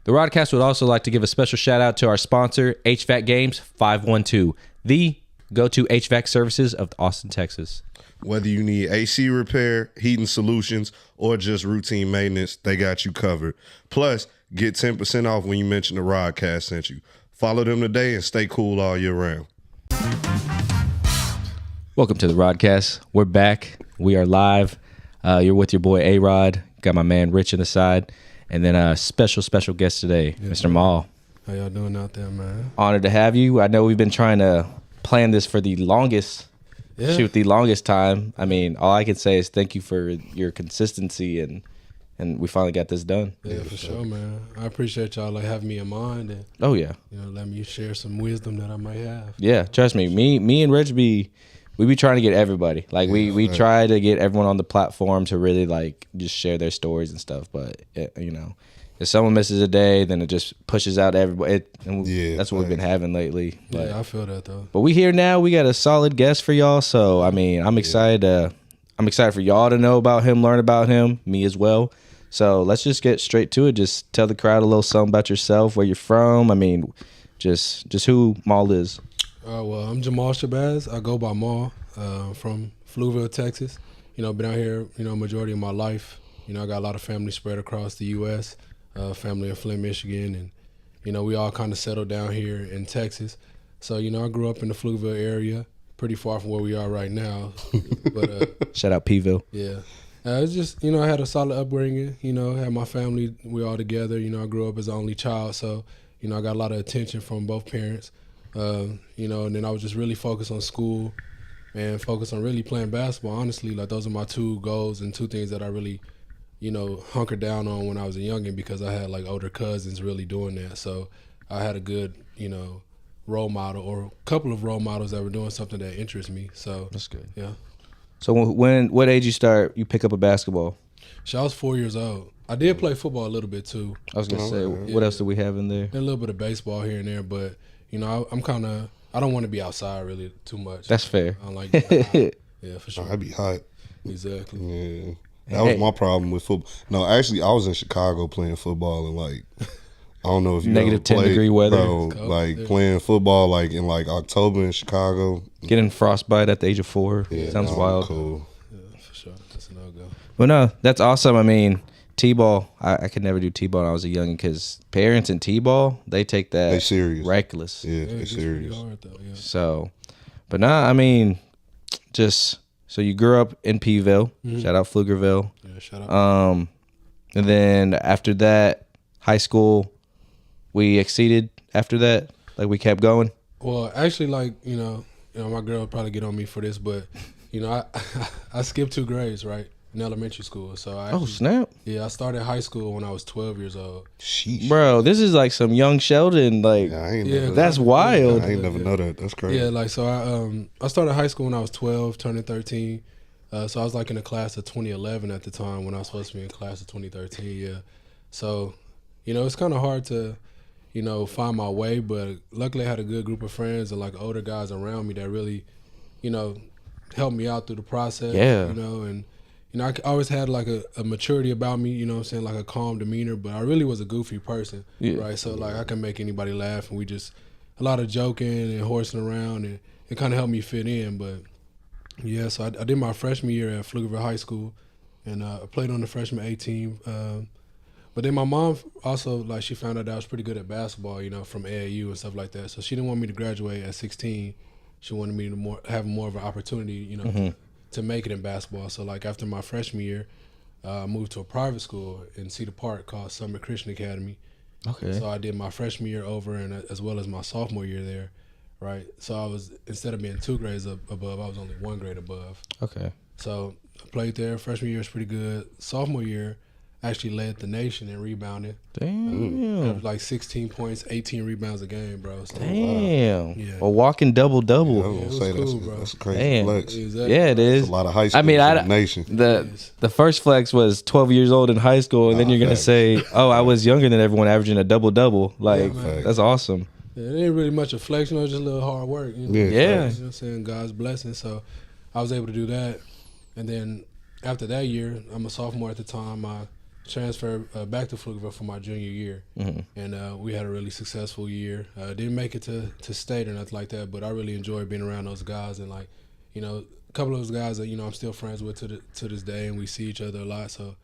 The Rodcast would also like to give a special shout out to our sponsor, HVAC Games 512, the go-to HVAC services of Austin, Texas. Whether you need AC repair, heating solutions, or just routine maintenance, they got you covered. Plus, get 10% off when you mention the Rodcast sent you. Follow them today and stay cool all year round. Welcome to the Rodcast. We're back. We are live. You're with your boy A-Rod. Got my man Rich on the side. And then a special guest today, Mr. Maul. How y'all doing out there, man? Honored to have you. I know we've been trying to plan this for the longest time. I mean, all I can say is thank you for your consistency, and we finally got this done. Yeah, for sure, man. I appreciate y'all having me in mind and let me share some wisdom that I might have. Yeah, trust me. Me and Rich we be trying to get everybody. Like we try to get everyone on the platform to really like just share their stories and stuff. But if someone misses a day, then it just pushes out everybody. That's what we've been having lately. But, yeah, I feel that though. But we here now. We got a solid guest for y'all. So I mean, I'm excited. I'm excited for y'all to know about him, learn about him, me as well. So let's just get straight to it. Just tell the crowd a little something about yourself, where you're from. I mean, just who Maul is. Well, I'm Jamal Shabazz. I go by Maul. From Pflugerville, Texas. Been out here, majority of my life. I got a lot of family spread across the U.S., family in Flint, Michigan, and, we all kind of settled down here in Texas. So, I grew up in the Pflugerville area, pretty far from where we are right now. But shout out Pville. Yeah. It's just, I had a solid upbringing, had my family, we all together. I grew up as an only child, so, I got a lot of attention from both parents. And then I was just really focused on school and focused on really playing basketball. Honestly, like those are my two goals and two things that I really, hunkered down on when I was a youngin' because I had like older cousins really doing that. So I had a good, role model or a couple of role models that were doing something that interests me. So that's good. Yeah. So what age you pick up a basketball? So I was 4 years old. I did play football a little bit too. I was gonna say, what else do we have in there? And a little bit of baseball here and there, but I'm kind of. I don't want to be outside really too much. That's fair. I don't like being yeah, for sure. I'd be hot. Exactly. Yeah. That was my problem with football. No, actually, I was in Chicago playing football and like, I don't know if you negative 10-degree weather. Bro, playing football like in like October in Chicago. Getting frostbite at the age of 4. Yeah, sounds wild. Cool. Yeah, for sure. That's a no-go. Well, no, that's awesome. I mean, T-ball, I could never do T-ball when I was a youngin' because parents in T-ball, they take that they serious. reckless. Yeah, they serious. Hard, though, yeah. So, but nah, I mean, so you grew up in Pville. Mm-hmm. Shout out Pflugerville. Yeah, shout out. And then after that, high school, we exceeded after that. Like we kept going. Well, actually, like, my girl would probably get on me for this, but, I skipped 2 grades, right? In elementary school. So snap. Yeah, I started high school when I was 12 years old. Sheesh. Bro, this is like some young Sheldon. Like, that's wild. I ain't never know that. That's crazy. Yeah, like, so I started high school when I was 12, turning 13. So I was like in the class of 2011 at the time when I was supposed to be in class of 2013, yeah. So, it's kind of hard to, find my way, but luckily I had a good group of friends and like older guys around me that really, helped me out through the process, and I always had like a maturity about me, like a calm demeanor, but I really was a goofy person, right? So like I can make anybody laugh, and we just a lot of joking and horsing around, and it kind of helped me fit in. But yeah, so I did my freshman year at Pflugerville High School, and I played on the freshman A team. But then my mom also, like, she found out that I was pretty good at basketball, from AAU and stuff like that. So she didn't want me to graduate at 16. She wanted me to have more of an opportunity, to make it in basketball. So like after my freshman year, I moved to a private school in Cedar Park called Summer Christian Academy. Okay. So I did my freshman year over and as well as my sophomore year there, right? So I was, instead of being 2 grades above, I was only 1 grade above. Okay. So I played there. Freshman year was pretty good. Sophomore year, actually led the nation in rebounding. Damn. Like 16 points, 18 rebounds a game, bro. So, damn. Yeah. A walking double-double. Yeah, I was gonna say cool, bro. that's a crazy Damn. flex. Exactly. Yeah, it is. That's a lot of high school in the nation. The first flex was 12 years old in high school, and then you're going to say, oh, I was younger than everyone, averaging a double-double. Like, that's awesome. Yeah, it ain't really much of flex, just a little hard work. Yeah. You know what I'm saying? God's blessing. So I was able to do that. And then after that year, I'm a sophomore at the time, I transferred back to Pflugerville for my junior year, and we had a really successful year. Didn't make it to state or nothing like that, but I really enjoyed being around those guys, and like, you know, a couple of those guys that, you know, I'm still friends with to this day, and we see each other a lot. So,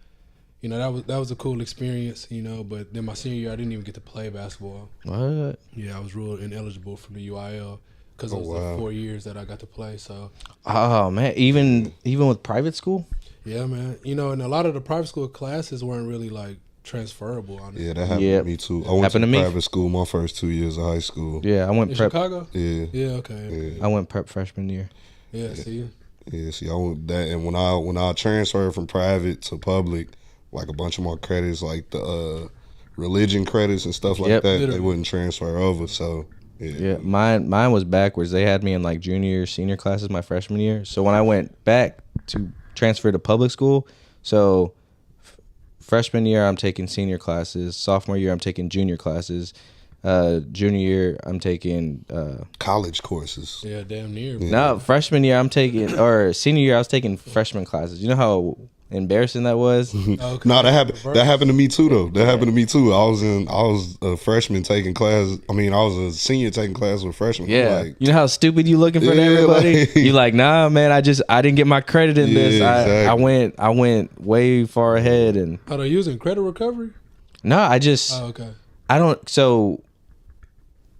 you know, that was a cool experience, you know. But then my senior year, I didn't even get to play basketball. What? Yeah, I was ruled ineligible from the UIL because it was the 4 years that I got to play. So, Oh man, even with private school. yeah, man. You know, and a lot of the private school classes weren't really like transferable. Honestly. Yeah, that happened Yep. to me too. I went Happened to to me. private school my first 2 years of high school. Yeah, I went In prep. Chicago. Yeah. Yeah. Okay. I went prep freshman year. Yeah. See. Yeah, see, I went that, and when I transferred from private to public, like a bunch of my credits, like the religion credits and stuff like Yep. that, Literally. they wouldn't transfer over. So Yeah, mine was backwards. They had me in like junior, senior classes my freshman year. So when I went back to transfer to public school, so freshman year I'm taking senior classes. Sophomore year I'm taking junior classes. Junior year I'm taking college courses. Yeah. Damn near. no, freshman year I'm taking, or senior year I was taking freshman classes. You know how embarrassing that was? Okay. No, that happened to me too though. That happened to me too. I was a freshman taking class. I mean, I was a senior taking class with freshmen. Yeah, Like, you know how stupid you look in front of Yeah, everybody. like- You like, nah, man. I didn't get my credit in this. Yeah, exactly. I went way far ahead, and Are they using credit recovery? no, I just Oh, okay. I don't. So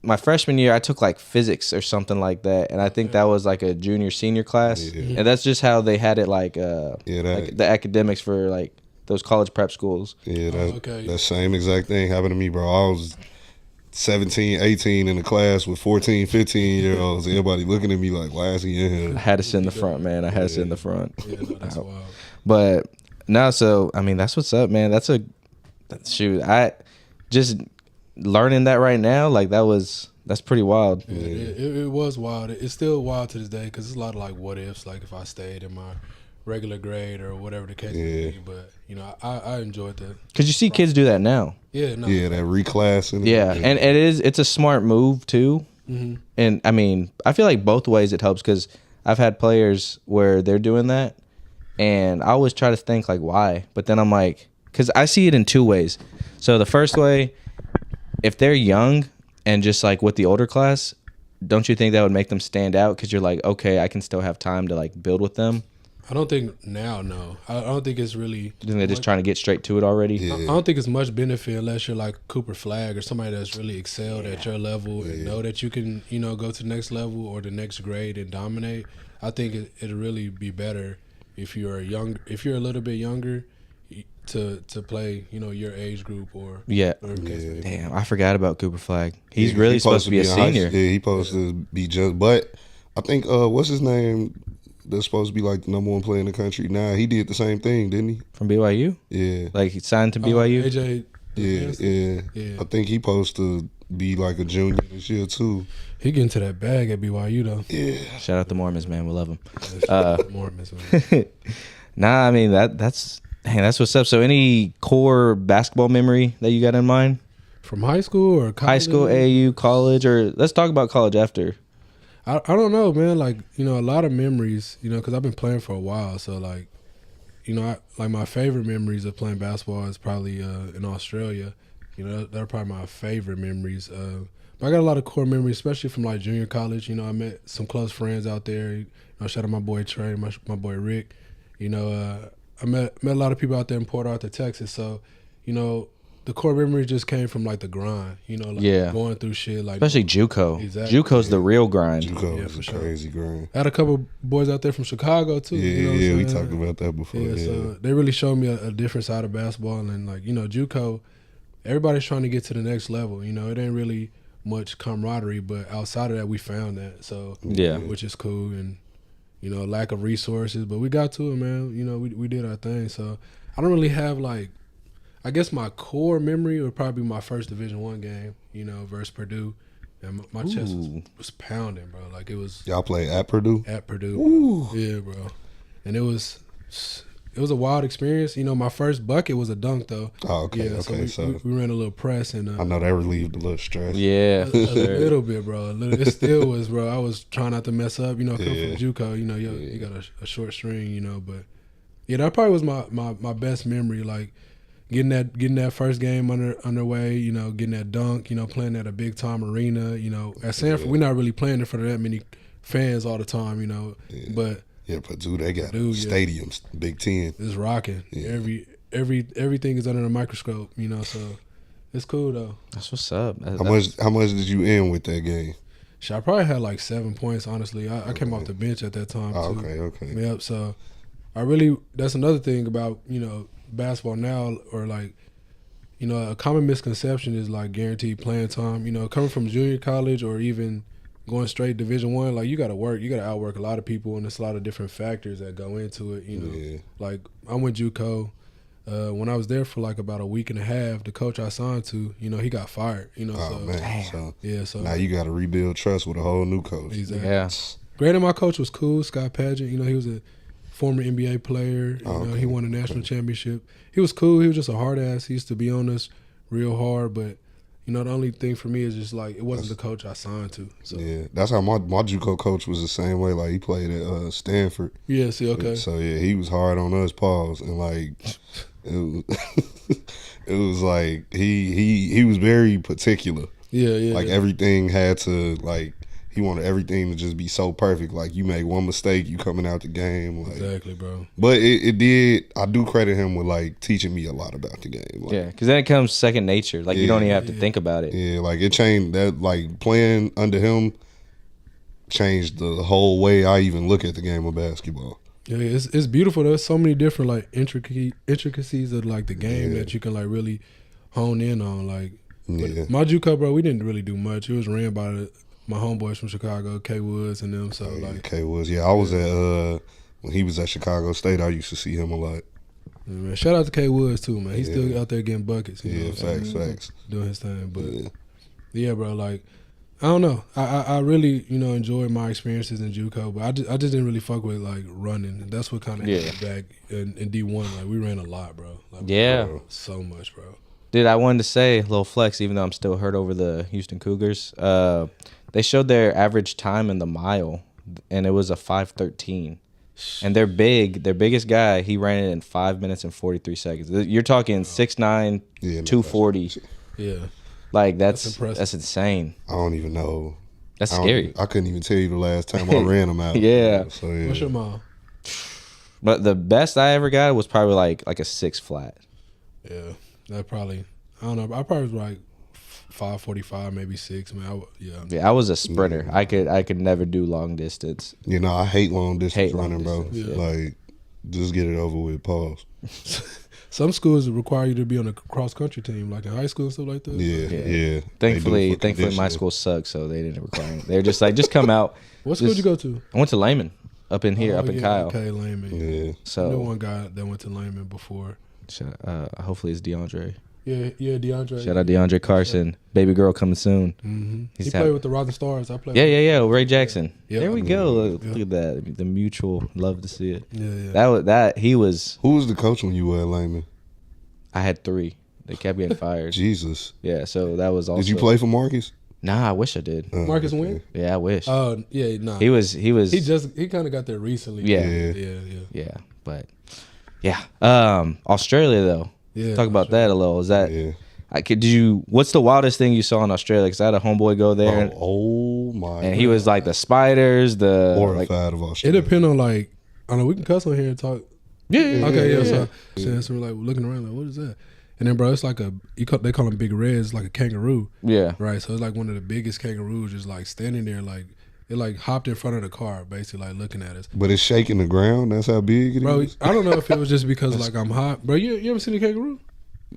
my freshman year, I took like physics or something like that, and I think that was like a junior senior class, Yeah. and that's just how they had it, like Yeah, like the academics for like those college prep schools. Yeah, okay. that same exact thing happened to me, bro. I was 17, 18 in the class with 14, 15-year-olds. Everybody looking at me like, why is he in I here? had to sit in the front, man. I had to sit in the front. Yeah. No, that's wild. But no, so I mean, that's what's up, man. Shoot. I just learning that right now, like that's pretty wild. Yeah, it was wild. It's still wild to this day because it's a lot of like what ifs, like if I stayed in my regular grade or whatever the case may be. But you know, I enjoyed that. Cause you see kids do that now. Yeah, no, Yeah, that reclassing. Yeah, and it's a smart move too. And I mean, I feel like both ways it helps because I've had players where they're doing that, and I always try to think like why, but then I'm like, because I see it in two ways. So the first way, if they're young and just like with the older class, don't you think that would make them stand out? Because you're like, okay, I can still have time to like build with them. I don't think now. No, I don't think it's really. You think they're just trying to get straight to it already? Yeah. I don't think it's much benefit unless you're like Cooper Flag or somebody that's really excelled at your level and know that you can, you know, go to the next level or the next grade and dominate. I think it'll really be better if you're a little bit younger, to play, you know, your age group or Yeah. whatever the case may be. Damn, I forgot about Cooper Flag. He's Yeah, really he supposed to be a in high senior. school. Yeah, he supposed to be just. But I think what's his name? That's supposed to be like the number one player in the country. Nah, he did the same thing, didn't he? From BYU? Yeah, Like he signed to BYU? AJ. yeah. I think he supposed to be like a junior this year too. He getting to that bag at BYU though. Yeah, Shout out the Mormons, man. We love them. Mormons, man. Nah, I mean that's what's up. So any core basketball memory that you got in mind? From high school or college? High school, AU, college, or let's talk about college after. I don't know, man. Like, you know, a lot of memories, you know, because I've been playing for a while. So, like, you know, like my favorite memories of playing basketball is probably in Australia. You know, they're probably my favorite memories. But I got a lot of core memories, especially from like junior college. You know, I met some close friends out there. You know, shout out my boy Trey, my boy Rick. You know, I met a lot of people out there in Port Arthur, Texas. So, you know, the core memory just came from like the grind. You know, like going through shit like Especially JUCO. Exactly. JUCO's the real grind. JUCO Yeah, was for a sure. crazy grind. I had a couple boys out there from Chicago too. Yeah, you know what I'm yeah, we saying? talked about that before. Yeah, Yeah, so they really showed me a different side of basketball, and like, you know, JUCO, everybody's trying to get to the next level. You know, it ain't really much camaraderie, but outside of that, we found that. So Yeah. which is cool, and you know, lack of resources, but we got to it, man. You know, we did our thing. So I don't really have like, I guess my core memory would probably be my first Division I game. You know, versus Purdue, and my chest was pounding, bro. Like it was y'all play at Purdue. at Purdue. Yeah, bro. And it was a wild experience. You know, my first bucket was a dunk, though. Oh, okay, Yeah, okay. so we ran a little press, and I know that relieved a little stress. Yeah. a little bit, bro. It still was, bro. I was trying not to mess up. You know, coming Yeah. from JUCO, you know, you got a short string, you know. But yeah, that probably was my best memory. Like getting that first game underway, you know, getting that dunk, you know, playing at a big time arena, you know. At Sanford, we're not really playing in front of that many fans all the time, you know. But Purdue, they got stadiums, Big Ten. It's rocking. Everything is under the microscope, you know. So it's cool though. That's what's up. How much did you end with that game? I probably had like 7 points. Honestly, I came off the bench at that time too. Okay. Yep. So that's another thing about, you know, basketball now, or like, you know, a common misconception is like guaranteed playing time. You know, coming from junior college or even going straight Division I, like you got to outwork a lot of people, and there's a lot of different factors that go into it. You know, like I went JUCO. When I was there for like about a week and a half, the coach I signed to, you know, he got fired. You know, so now you got to rebuild trust with a whole new coach. Exactly. Yeah. Granted, my coach was cool, Scott Padgett. You know, he was a former NBA player. You know, he won a national championship. He was cool. He was just a hard ass. He used to be on us real hard, but you know, the only thing for me is just like it wasn't the coach I signed to. So. Yeah, that's how my JUCO coach was the same way. Like he played at Stanford. Yeah, see, okay. So yeah, he was hard on us, pause, and like it was like he was very particular. Yeah. Like everything had to like. He wanted everything to just be so perfect. Like you make one mistake, you coming out the game. Like, exactly, bro. But it did. I do credit him with like teaching me a lot about the game. Like, yeah, because then it comes second nature. Like you don't even have to think about it. Yeah, like it changed. That like playing under him changed the whole way I even look at the game of basketball. Yeah, it's beautiful. There's so many different like intricacies of like the game that you can like really hone in on. Like my JUCO, bro, we didn't really do much. It was ran by my homeboys from Chicago, K Woods and them. So like K Woods, I was at when he was at Chicago State. I used to see him a lot. Yeah, man. Shout out to K Woods too, man. He's still out there getting buckets. You know facts. Doing his thing, but yeah, bro. Like I don't know. I really enjoyed my experiences in JUCO, but I just didn't really fuck with like running. That's what kind of hit me back in D1. Like we ran a lot, bro. Like, bro, so much, bro. Dude, I wanted to say a little flex, even though I'm still hurt over the Houston Cougars. They showed their average time in the mile, and it was a 5:13. And their biggest guy, he ran it in 5 minutes and 43 seconds. You're talking 6'9", 240. Yeah. Like that's impressive. That's insane. I don't even know. That's scary. I couldn't even tell you the last time I ran them out. Yeah. So, What's your mile? But the best I ever got was probably like a 6 flat. Yeah. That probably, I don't know. I probably was like 5:45, maybe 6, man. I was a sprinter. I could never do long distance. You know, I hate long distance running, bro. Yeah. Like, just get it over with. Pause. Some schools require you to be on a cross country team, like in high school and stuff like that. Yeah. Thankfully, my school sucks, so they didn't require it. They were just like, just come out. What school did you go to? I went to Lehman, up in here, up in Kyle. Okay, Lehman. Yeah. So I knew one guy that went to Lehman before. Hopefully it's DeAndre. Yeah, DeAndre. Shout out DeAndre Carson. Baby girl coming soon. Mm-hmm. He played with the Rising Stars. I played. Yeah. Ray Jackson. Yeah. There we go. Look at that. The mutual. Love to see it. Yeah. He was. Who was the coach when you were at Lehman? I had 3. They kept getting fired. Jesus. Yeah. So that was also. Did you play for Marcus? Nah, I wish I did. Marcus Wynn? Yeah, I wish. Oh, yeah, nah. He was. He kind of got there recently. Yeah. But yeah. Australia though. Yeah. Talk about that a little. Is that? Yeah. What's the wildest thing you saw in Australia? Because I had a homeboy go there. Oh my! And he was like the spiders, horrified of Australia. It depends on like, I don't know. We can cuss on here and talk. Yeah. Okay. Yeah. So we're like looking around like, what is that? And then, bro, it's like they call them big reds, it's like a kangaroo. Yeah. Right. So it's like one of the biggest kangaroos, just like standing there, like it like hopped in front of the car, basically like looking at us. But it's shaking the ground. That's how big it is. Bro, I don't know if it was just because like I'm hot, bro. You ever seen a kangaroo?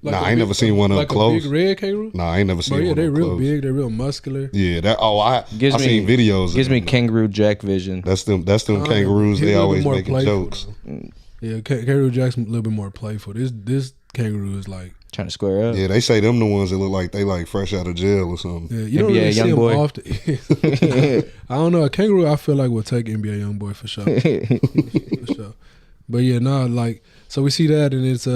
Like I ain't never seen one up close. Like a big red kangaroo? Nah, I ain't never seen one up close. Yeah, they real big. They're real muscular. Yeah, I've seen videos. Gives me kangaroo jack vision. That's them kangaroos. They always making jokes. Yeah, kangaroo jack's a little bit more playful. This kangaroo is like trying to square up. Yeah, they say them the ones that look like they like fresh out of jail or something. Yeah, you don't really see them often. I don't know. A kangaroo, I feel like will take NBA young boy for sure. For sure. But yeah, so we see that and it's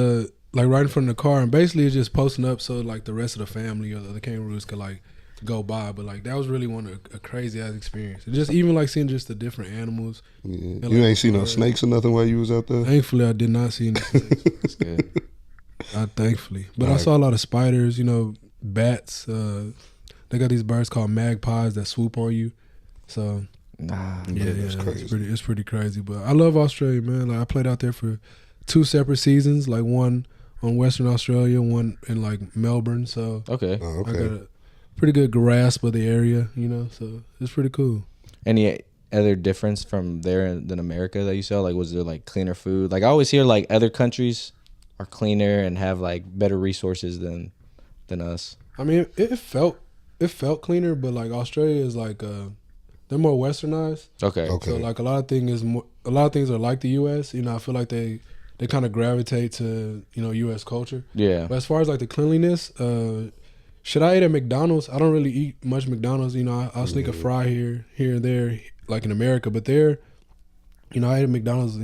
like right in front of the car, and basically it's just posting up so like the rest of the family or the other kangaroos could like go by. But like that was really a crazy ass experience. And just even like seeing just the different animals. Yeah. You ain't seen no snakes or nothing while you was out there? Thankfully, I did not see any snakes. That's good. Thankfully. But I saw a lot of spiders, bats. They got these birds called magpies that swoop on you. So That's crazy. it's pretty crazy. But I love Australia, man. Like I played out there for 2 separate seasons, like one on Western Australia, one in like Melbourne. So Okay. Oh, I got okay. a pretty good grasp of the area, so it's pretty cool. Any other difference from there than America that you saw? Like, was there like cleaner food? Like, I always hear like other countries are cleaner and have like better resources than us. I mean, it felt cleaner, but like Australia is like they're more westernized. Okay. Okay. So like a lot of things are like the U.S. I feel like they kind of gravitate to U.S. culture. Yeah. But as far as like the cleanliness, should I eat at McDonald's? I don't really eat much McDonald's. I'll sneak a fry here and there, like in America. But there, I ate at McDonald's,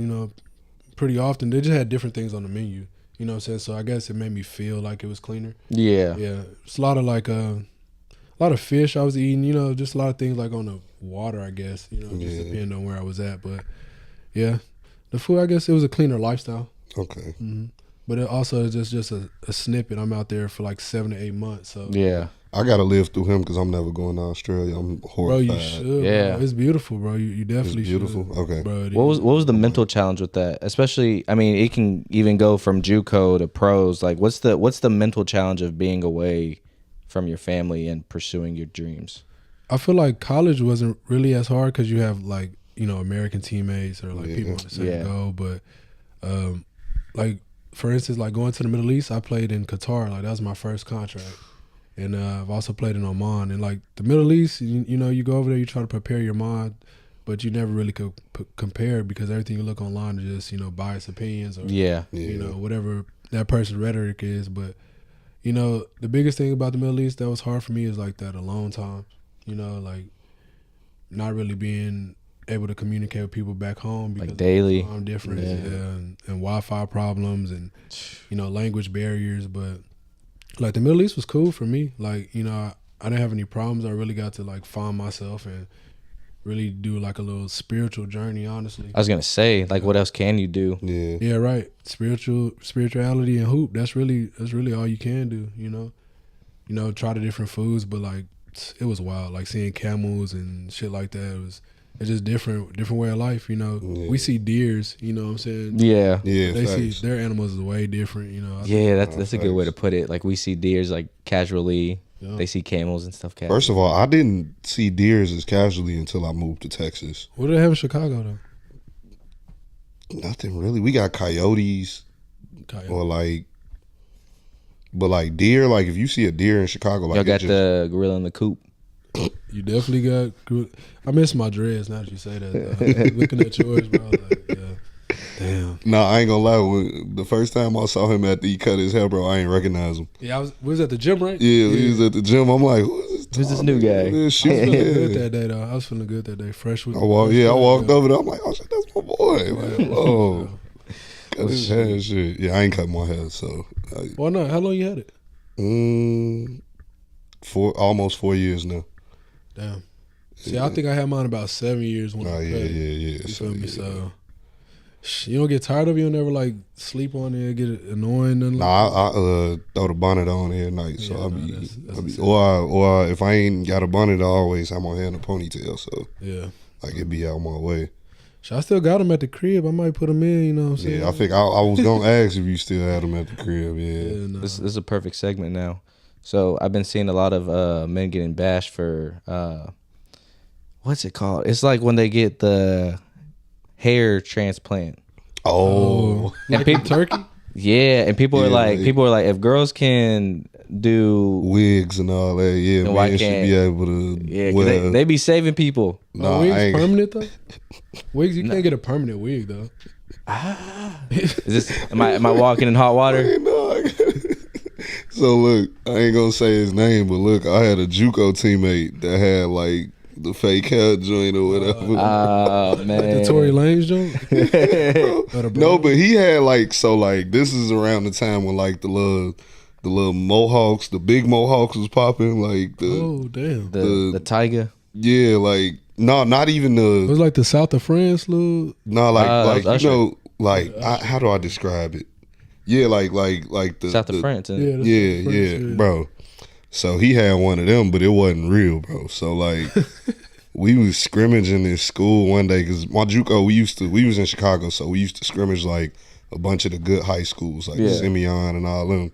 pretty often. They just had different things on the menu. You know what I'm saying? So I guess it made me feel like it was cleaner. Yeah. Yeah. It's a lot of like a lot of fish I was eating, just a lot of things like on the water, I guess, just depending on where I was at. But yeah, the food, I guess it was a cleaner lifestyle. Okay. Mm-hmm. But it also is just a snippet. I'm out there for like 7 to 8 months. So Yeah. I gotta live through him because I'm never going to Australia. I'm horrified. bro, you should. Yeah. Bro. It's beautiful, bro. You definitely It's beautiful? should. Okay. Bro, What was the mental challenge with that? Especially, I mean, it can even go from JUCO to pros. Like, what's the mental challenge of being away from your family and pursuing your dreams? I feel like college wasn't really as hard because you have like American teammates or like people on the same goal. But like for instance, like going to the Middle East, I played in Qatar. Like that was my first contract, and I've also played in Oman. And like the Middle East, you go over there, you try to prepare your mind, but you never really could compare because everything you look online is just biased opinions or whatever that person's rhetoric is. But the biggest thing about the Middle East that was hard for me is like that alone time. Like not really being able to communicate with people back home because like daily of time difference and Wi-Fi problems and language barriers. But like the Middle East was cool for me. Like I didn't have any problems. I really got to like find myself and really do like a little spiritual journey. Honestly, I was gonna say, like, what else can you do? Yeah, right. Spirituality and hoop. That's really all you can do. Try the different foods, but like it was wild. Like seeing camels and shit like that. It's just different way of life. We see deers. You know what I'm saying? Yeah. They see their animals is way different. That's a good way to put it. Like we see deers like casually. Yeah. They see camels and stuff casually. First of all, I didn't see deers as casually until I moved to Texas. What do they have in Chicago though? Nothing really. We got coyotes. Or like, but like deer, like if you see a deer in Chicago, like y'all got the gorilla in the coop. You definitely got. I miss my dreads now that you say that. Looking at yours, bro. Like, yeah. Damn. No, I ain't gonna lie. The first time I saw him after he cut his hair, bro, I ain't recognize him. Yeah, we was at the gym, right? Yeah, he was at the gym. I'm like, who's this new guy? I was feeling good that day, though. I was feeling good that day. Fresh with. I walked over there. I'm like, oh shit, that's my boy. Man. Oh, cut his hair and shit. Yeah, I ain't cut my hair, so. Why not? How long you had it? Almost 4 years now. Damn. See, I think I had mine about 7 years when I cut it. Yeah. You feel me? So you don't get tired of it? You don't never like sleep on it, get annoying? I throw the bonnet on every night, so I be or if I ain't got a bonnet, I always have my hair in a ponytail, so like it be out my way. I still got them at the crib. I might put them in. You know what I'm saying? Yeah, I think I was gonna ask if you still had them at the crib. Nah. This is a perfect segment now. So I've been seeing a lot of men getting bashed for what's it called? It's like when they get the hair transplant. Oh, and like turkey? Yeah, and people are like, if girls can do wigs and all that, then men should be able to. Yeah, cause they be saving people. No, wigs permanent though. Wigs, you can't get a permanent wig though. Is this? Am I walking in hot water? So look, I ain't gonna say his name, but look, I had a JUCO teammate that had like the fake hair joint or whatever. Oh man, like the Tory Lanez joint. No, but he had like this is around the time when like the little mohawks, the big mohawks was popping, like the tiger. Yeah, like no, not even the. It was like the South of France, little. No, like how do I describe it? Yeah, like the South of France. Yeah, that's Yeah, French, yeah, bro. So he had one of them, but it wasn't real, bro. So like, we was scrimmaging in school one day because my JUCO we was in Chicago, so we used to scrimmage like a bunch of the good high schools like Simeon and all them.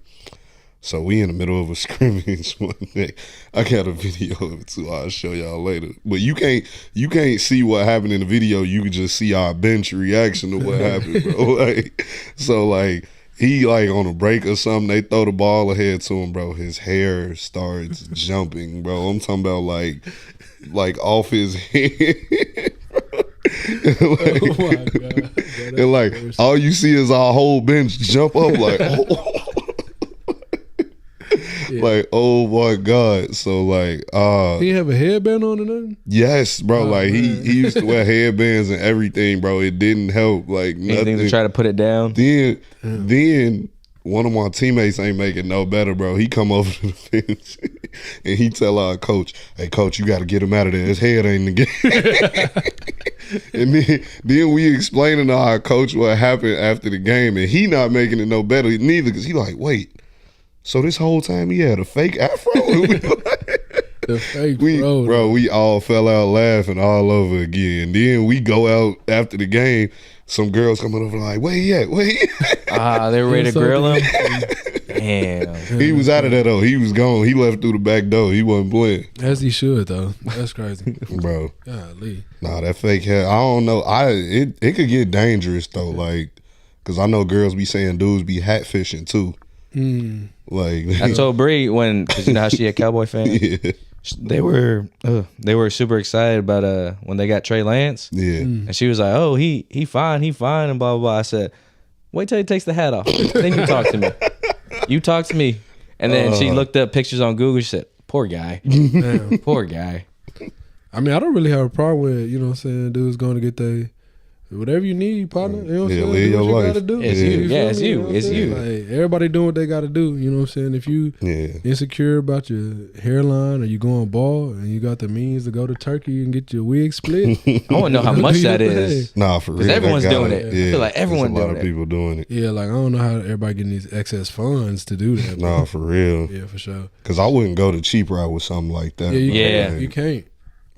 So we in the middle of a scrimmage one day. I got a video of it too. I'll show y'all later. But you can't see what happened in the video. You can just see our bench reaction to what happened, bro. Like, so like he like on a break or something, they throw the ball ahead to him, bro. His hair starts jumping, bro. I'm talking about like off his head. Like, oh my god! And like all you see is our whole bench jump up like oh. Yeah. Like, oh my God. So like He have a headband on or nothing? yes, bro. Oh, like man. he used to wear headbands and everything, bro. It didn't help. Like Anything nothing. to try to put it down. Then one of my teammates ain't making no better, bro. He come over to the bench and he tell our coach, "Hey, coach, you got to get him out of there. His head ain't in the game." And then we explaining to our coach what happened after the game, and he not making it no better neither, because he like, wait, so this whole time he had a fake afro? The fake bro, we all fell out laughing all over again. Then we go out after the game. Some girls coming over like, where he at? Where he at? They were ready to grill him. Damn. He was out of there though. He was gone. He left through the back door. He wasn't playing. As he should though. That's crazy, Bro. Golly. Nah, that fake hair. I don't know. It could get dangerous though. Like, cause I know girls be saying dudes be hat fishing too. Like I told Bree cause you know how she a Cowboy fan. yeah. They were super excited about when they got Trey Lance. Yeah. And she was like, "Oh, he fine, and blah blah blah." I said, "Wait till he takes the hat off. Then you talk to me. You talk to me." And then she looked up pictures on Google. She said, "Poor guy, Damn. poor guy." I mean, I don't really have a problem with, you know what I'm saying, dudes going to get whatever you need, partner. You know what I'm saying? live Do your what you life. gotta do. It's you. feel Yeah, it's me? you. know what I'm It's saying? you. Like, everybody doing what they gotta do. You know what I'm saying? If you insecure about your hairline or you going bald and you got the means to go to Turkey and get your wig split. I want to know how much Do your that is. Nah, for real. Because everyone's that got doing it. I feel like everyone there's a lot doing of it. people doing it. Yeah, like I don't know how everybody getting these excess funds to do that. Nah, for real. Yeah, for sure. Cause I wouldn't go the cheap route with something like that. Yeah, you Yeah. can't. You can't.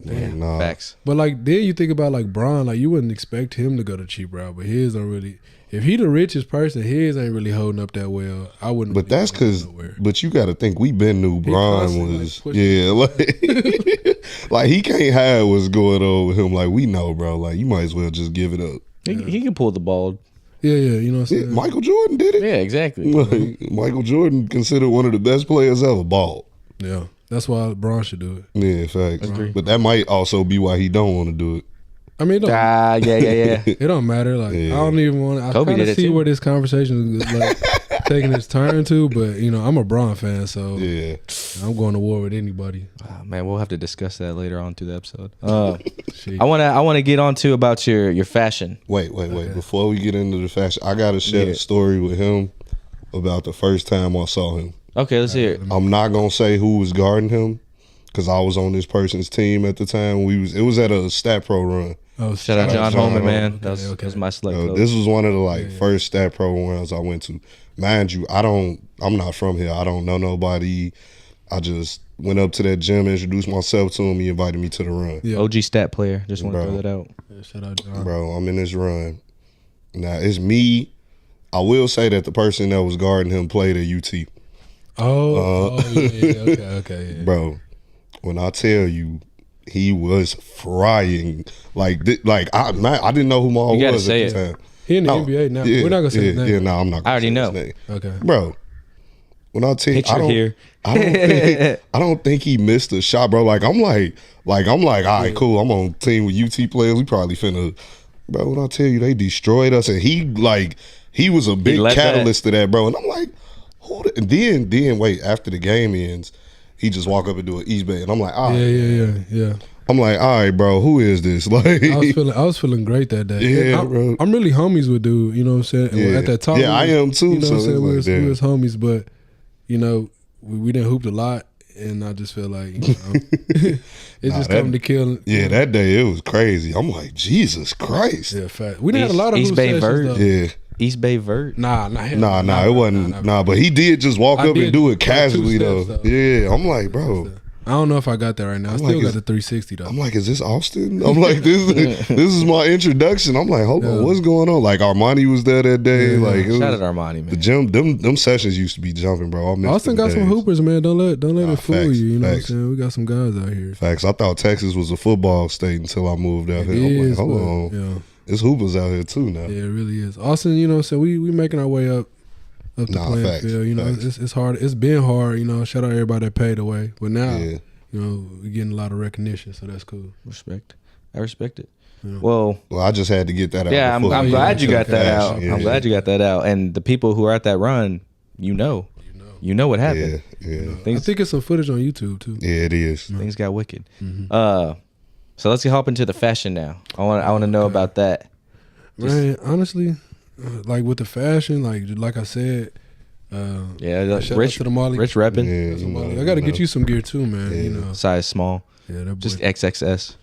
Man, nah. Facts. But like then you think about like Bron, like you wouldn't expect him to go the cheap route, but his don't really. If he the richest person, his ain't really holding up that well. I wouldn't. But really that's go because, nowhere. but you got to think we been knew Bron constantly, was, like, yeah, like, like he can't hide what's going on with him. Like we know, bro. Like you might as well just give it up. He can pull the bald. Yeah, you know what I'm Yeah, saying. Michael Jordan did it. Yeah, exactly. Like, Michael Jordan considered one of the best players ever. Bald. Yeah, that's why Bron should do it. Yeah, facts. Agree. But that might also be why he don't want to do it. I mean, Yeah. it don't matter. Like Yeah. I don't even want. I Kobe kind did of it see too. where this conversation is like taking its turn to. But you know, I'm a Bron fan, so Yeah. I'm going to war with anybody. Oh, man, we'll have to discuss that later on through the episode. Shit. I wanna get on to about your fashion. Wait. Before we get into the fashion, I gotta share a story with him about the first time I saw him. Okay, let's hear it. I'm not gonna say who was guarding him because I was on this person's team at the time. It was at a Stat Pro run. Oh, Shout out John John Holman, man. Holman. That was my select coach. This was one of the first Stat Pro runs I went to. Mind you, I'm not from here. I don't know nobody. I just went up to that gym, introduced myself to him. He invited me to the run. Yeah. OG stat player. Just want to Bro. throw that out. Yeah, shout out John. Bro, I'm in this run. Now it's me. I will say that the person that was guarding him played at UT. Okay. Yeah. Bro, when I tell you, he was frying. I didn't know who Maul You gotta was say at the it. time. He in the NBA now. We're not gonna say his name. Yeah, no, I'm not. I already say know. his name. Okay. Bro. When I tell you, Picture here. I don't think he missed a shot, bro. I'm like, all right, cool. I'm on team with UT players. We probably finna, bro. When I tell you, they destroyed us, and he was a big left catalyst to that, bro. And I'm like, hold it. And then wait, after the game ends, he just walk up and do an East Bay, and I'm like, all right, Yeah. I'm like, all right, bro. Who is this? Like, I was feeling great that day. Yeah, And bro. I'm really homies with dude. You know what I'm saying? Yeah. At that time, Yeah, I am too, You know so what I'm saying? it's We like, was homies, but you know, we didn't hoop a lot, and I just feel like it's just coming to kill. yeah, that day it was crazy. I'm like, Jesus Christ. Yeah, fact. We done had a lot of East hoop Bay sessions, Vert. though. Yeah. East Bay Vert. Nah, it wasn't. Nah, but he did just walk up and do it casually though. Yeah, I'm like, bro. I don't know if I got that right now. I still got the 360 though. I'm like, is this Austin? I'm like, this is my introduction. I'm like, hold on, what's going on? Like Armani was there that day. Yeah. Like, Shout out Armani, man. The gym, them sessions used to be jumping, bro. Austin got some hoopers, man. Don't let it fool facts, you. You know facts. what I'm saying? We got some guys out here. Facts. I thought Texas was a football state until I moved out here. I'm like, hold on. Yeah. There's hoopers out here too now. Yeah, it really is. Austin, you know what I'm saying? We making our way up the playing facts, field. You know, it's hard. It's been hard, you know. Shout out everybody that paid the way. But now, you know, we're getting a lot of recognition, so that's cool. Respect. I respect it. Yeah. Well, I just had to get that out. Yeah, I'm glad you got that out. Yeah. I'm glad you got that out. And the people who are at that run, you know what happened. Yeah. I think it's some footage on YouTube too. Yeah, it is. Things got wicked. Mm-hmm. So let's hop into the fashion now. I want to know about that. Man, honestly, like with the fashion, like I said, shout Rich out to the Molly. Rich repping. Yeah, I got to get you some gear too, man. Yeah. You know, Size small. yeah, that boy, Just XXS.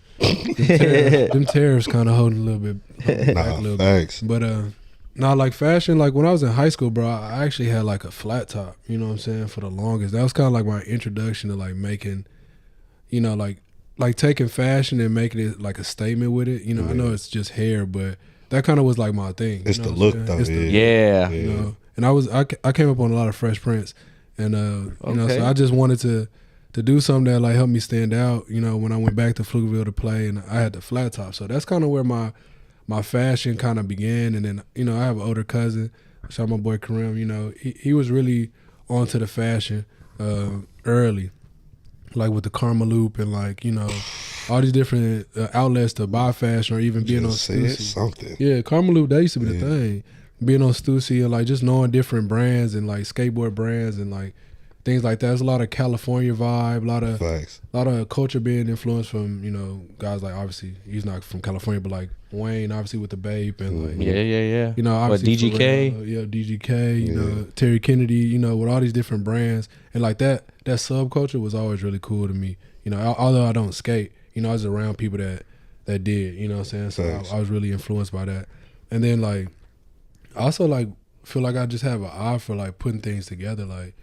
them tariffs kind of holding a little bit back a little Thanks. bit. But like fashion, like when I was in high school, bro, I actually had like a flat top. You know what I'm saying? For the longest, that was kind of like my introduction to like making, you know, like taking fashion and making it like a statement with it. You know, I know it's just hair, but that kind of was like my thing. It's you know the what look I'm though. saying? Yeah. You know, and I came up on a lot of Fresh Prince, and you know, so I just wanted to do something that like helped me stand out. You know, when I went back to Pflugerville to play, and I had the flat top, so that's kind of where my fashion kind of began. And then, you know, I have an older cousin, shout out my boy Kareem. You know, he was really onto the fashion early, like with the Karma Loop and like, you know, all these different outlets to buy fashion or even being on Stussy. Something. Yeah, Karma Loop, that used to be the thing. Being on Stussy and like just knowing different brands and like skateboard brands and like things like that. There's a lot of California vibe, a lot of culture being influenced from, you know, guys like, obviously he's not from California, but like Wayne, obviously with the Bape and like Yeah. you know, obviously DGK? Pharrell, DGK, you know, Terry Kennedy, you know, with all these different brands and like that subculture was always really cool to me. You know, although I don't skate, you know, I was around people that did, you know what I'm saying? So I was really influenced by that. And then like I also like feel like I just have an eye for like putting things together. Like,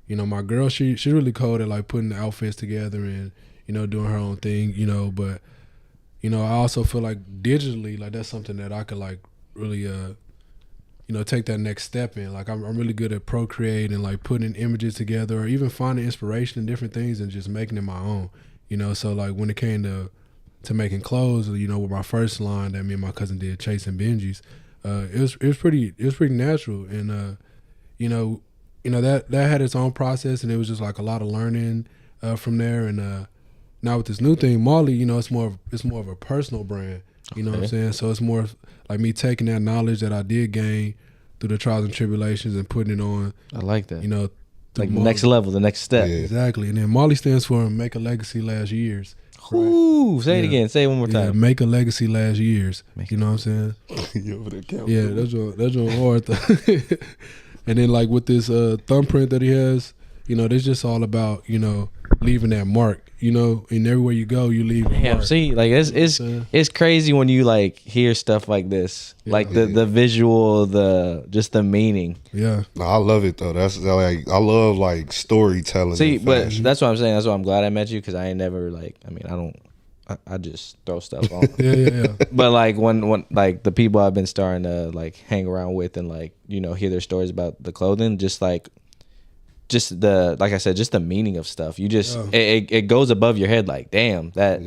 you know, my girl, she's really cool at like putting the outfits together and, you know, doing her own thing, you know, but, you know, I also feel like digitally, like that's something that I could like really, you know, take that next step in. Like I'm really good at procreating and like putting images together or even finding inspiration in different things and just making it my own, you know. So like when it came to making clothes, you know, with my first line that me and my cousin did, Chase and Benji's, it was pretty natural. And, you know, that had its own process, and it was just like a lot of learning from there. And now with this new thing, Marley, you know, it's more of a personal brand. You know what I'm saying? So it's more like me taking that knowledge that I did gain through the trials and tribulations and putting it on. I like that. You know, like the next level, the next step. Yeah. Exactly. And then Marley stands for Make a Legacy Last Years. Ooh, say it again. Say it one more time. Make a Legacy Last Years. You know what I'm saying? Yeah, that's what hard though. And then like with this thumbprint that he has, you know, this just all about, you know, leaving that mark. You know, and everywhere you go, you leave a mark. See, like it's crazy when you like hear stuff like this, like the visual, just the meaning. Yeah, no, I love it though. That's like I love like storytelling. See, but that's what I'm saying. That's why I'm glad I met you, because I ain't never like. I mean, I just throw stuff on. yeah. But like when like the people I've been starting to like hang around with and like, you know, hear their stories about the clothing, just the, like I said, just the meaning of stuff. You just it goes above your head. Like, damn, that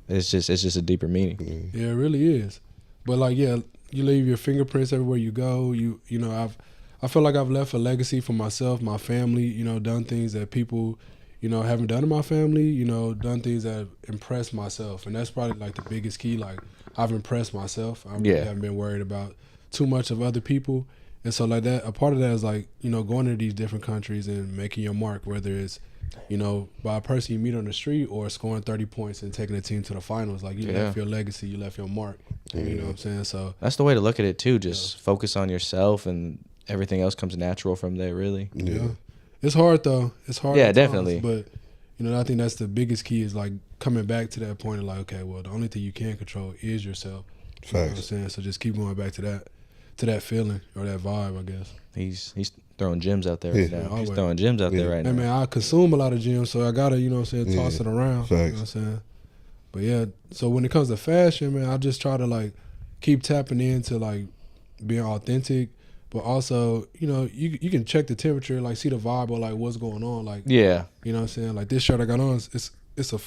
it's just a deeper meaning. Yeah, it really is. But like, yeah, you leave your fingerprints everywhere you go. You know, I feel like I've left a legacy for myself, my family. You know, done things that people, you know, haven't done in my family. You know, done things that have impressed myself, and that's probably like the biggest key. Like, I've impressed myself. I really haven't been worried about too much of other people. And so like that, a part of that is like, you know, going to these different countries and making your mark, whether it's, you know, by a person you meet on the street or scoring 30 points and taking a team to the finals. Like, you left your legacy, you left your mark. You know what I'm saying? So that's the way to look at it too. Just focus on yourself, and everything else comes natural from there, really. Yeah. It's hard though. It's hard. Yeah, definitely. But, you know, I think that's the biggest key is like coming back to that point of like, okay, well, the only thing you can control is yourself. You know what I'm saying? So just keep going back to that feeling or that vibe, I guess. He's throwing gems out there right now. Always. He's throwing gems out there right Hey, now. man, I consume a lot of gyms, so I gotta, toss it around. Facts. You know what I'm saying? But yeah, so when it comes to fashion, man, I just try to like keep tapping into like being authentic, but also, you can check the temperature, like see the vibe or like what's going on. Like, Yeah. you know what I'm saying? Like this shirt I got on, it's a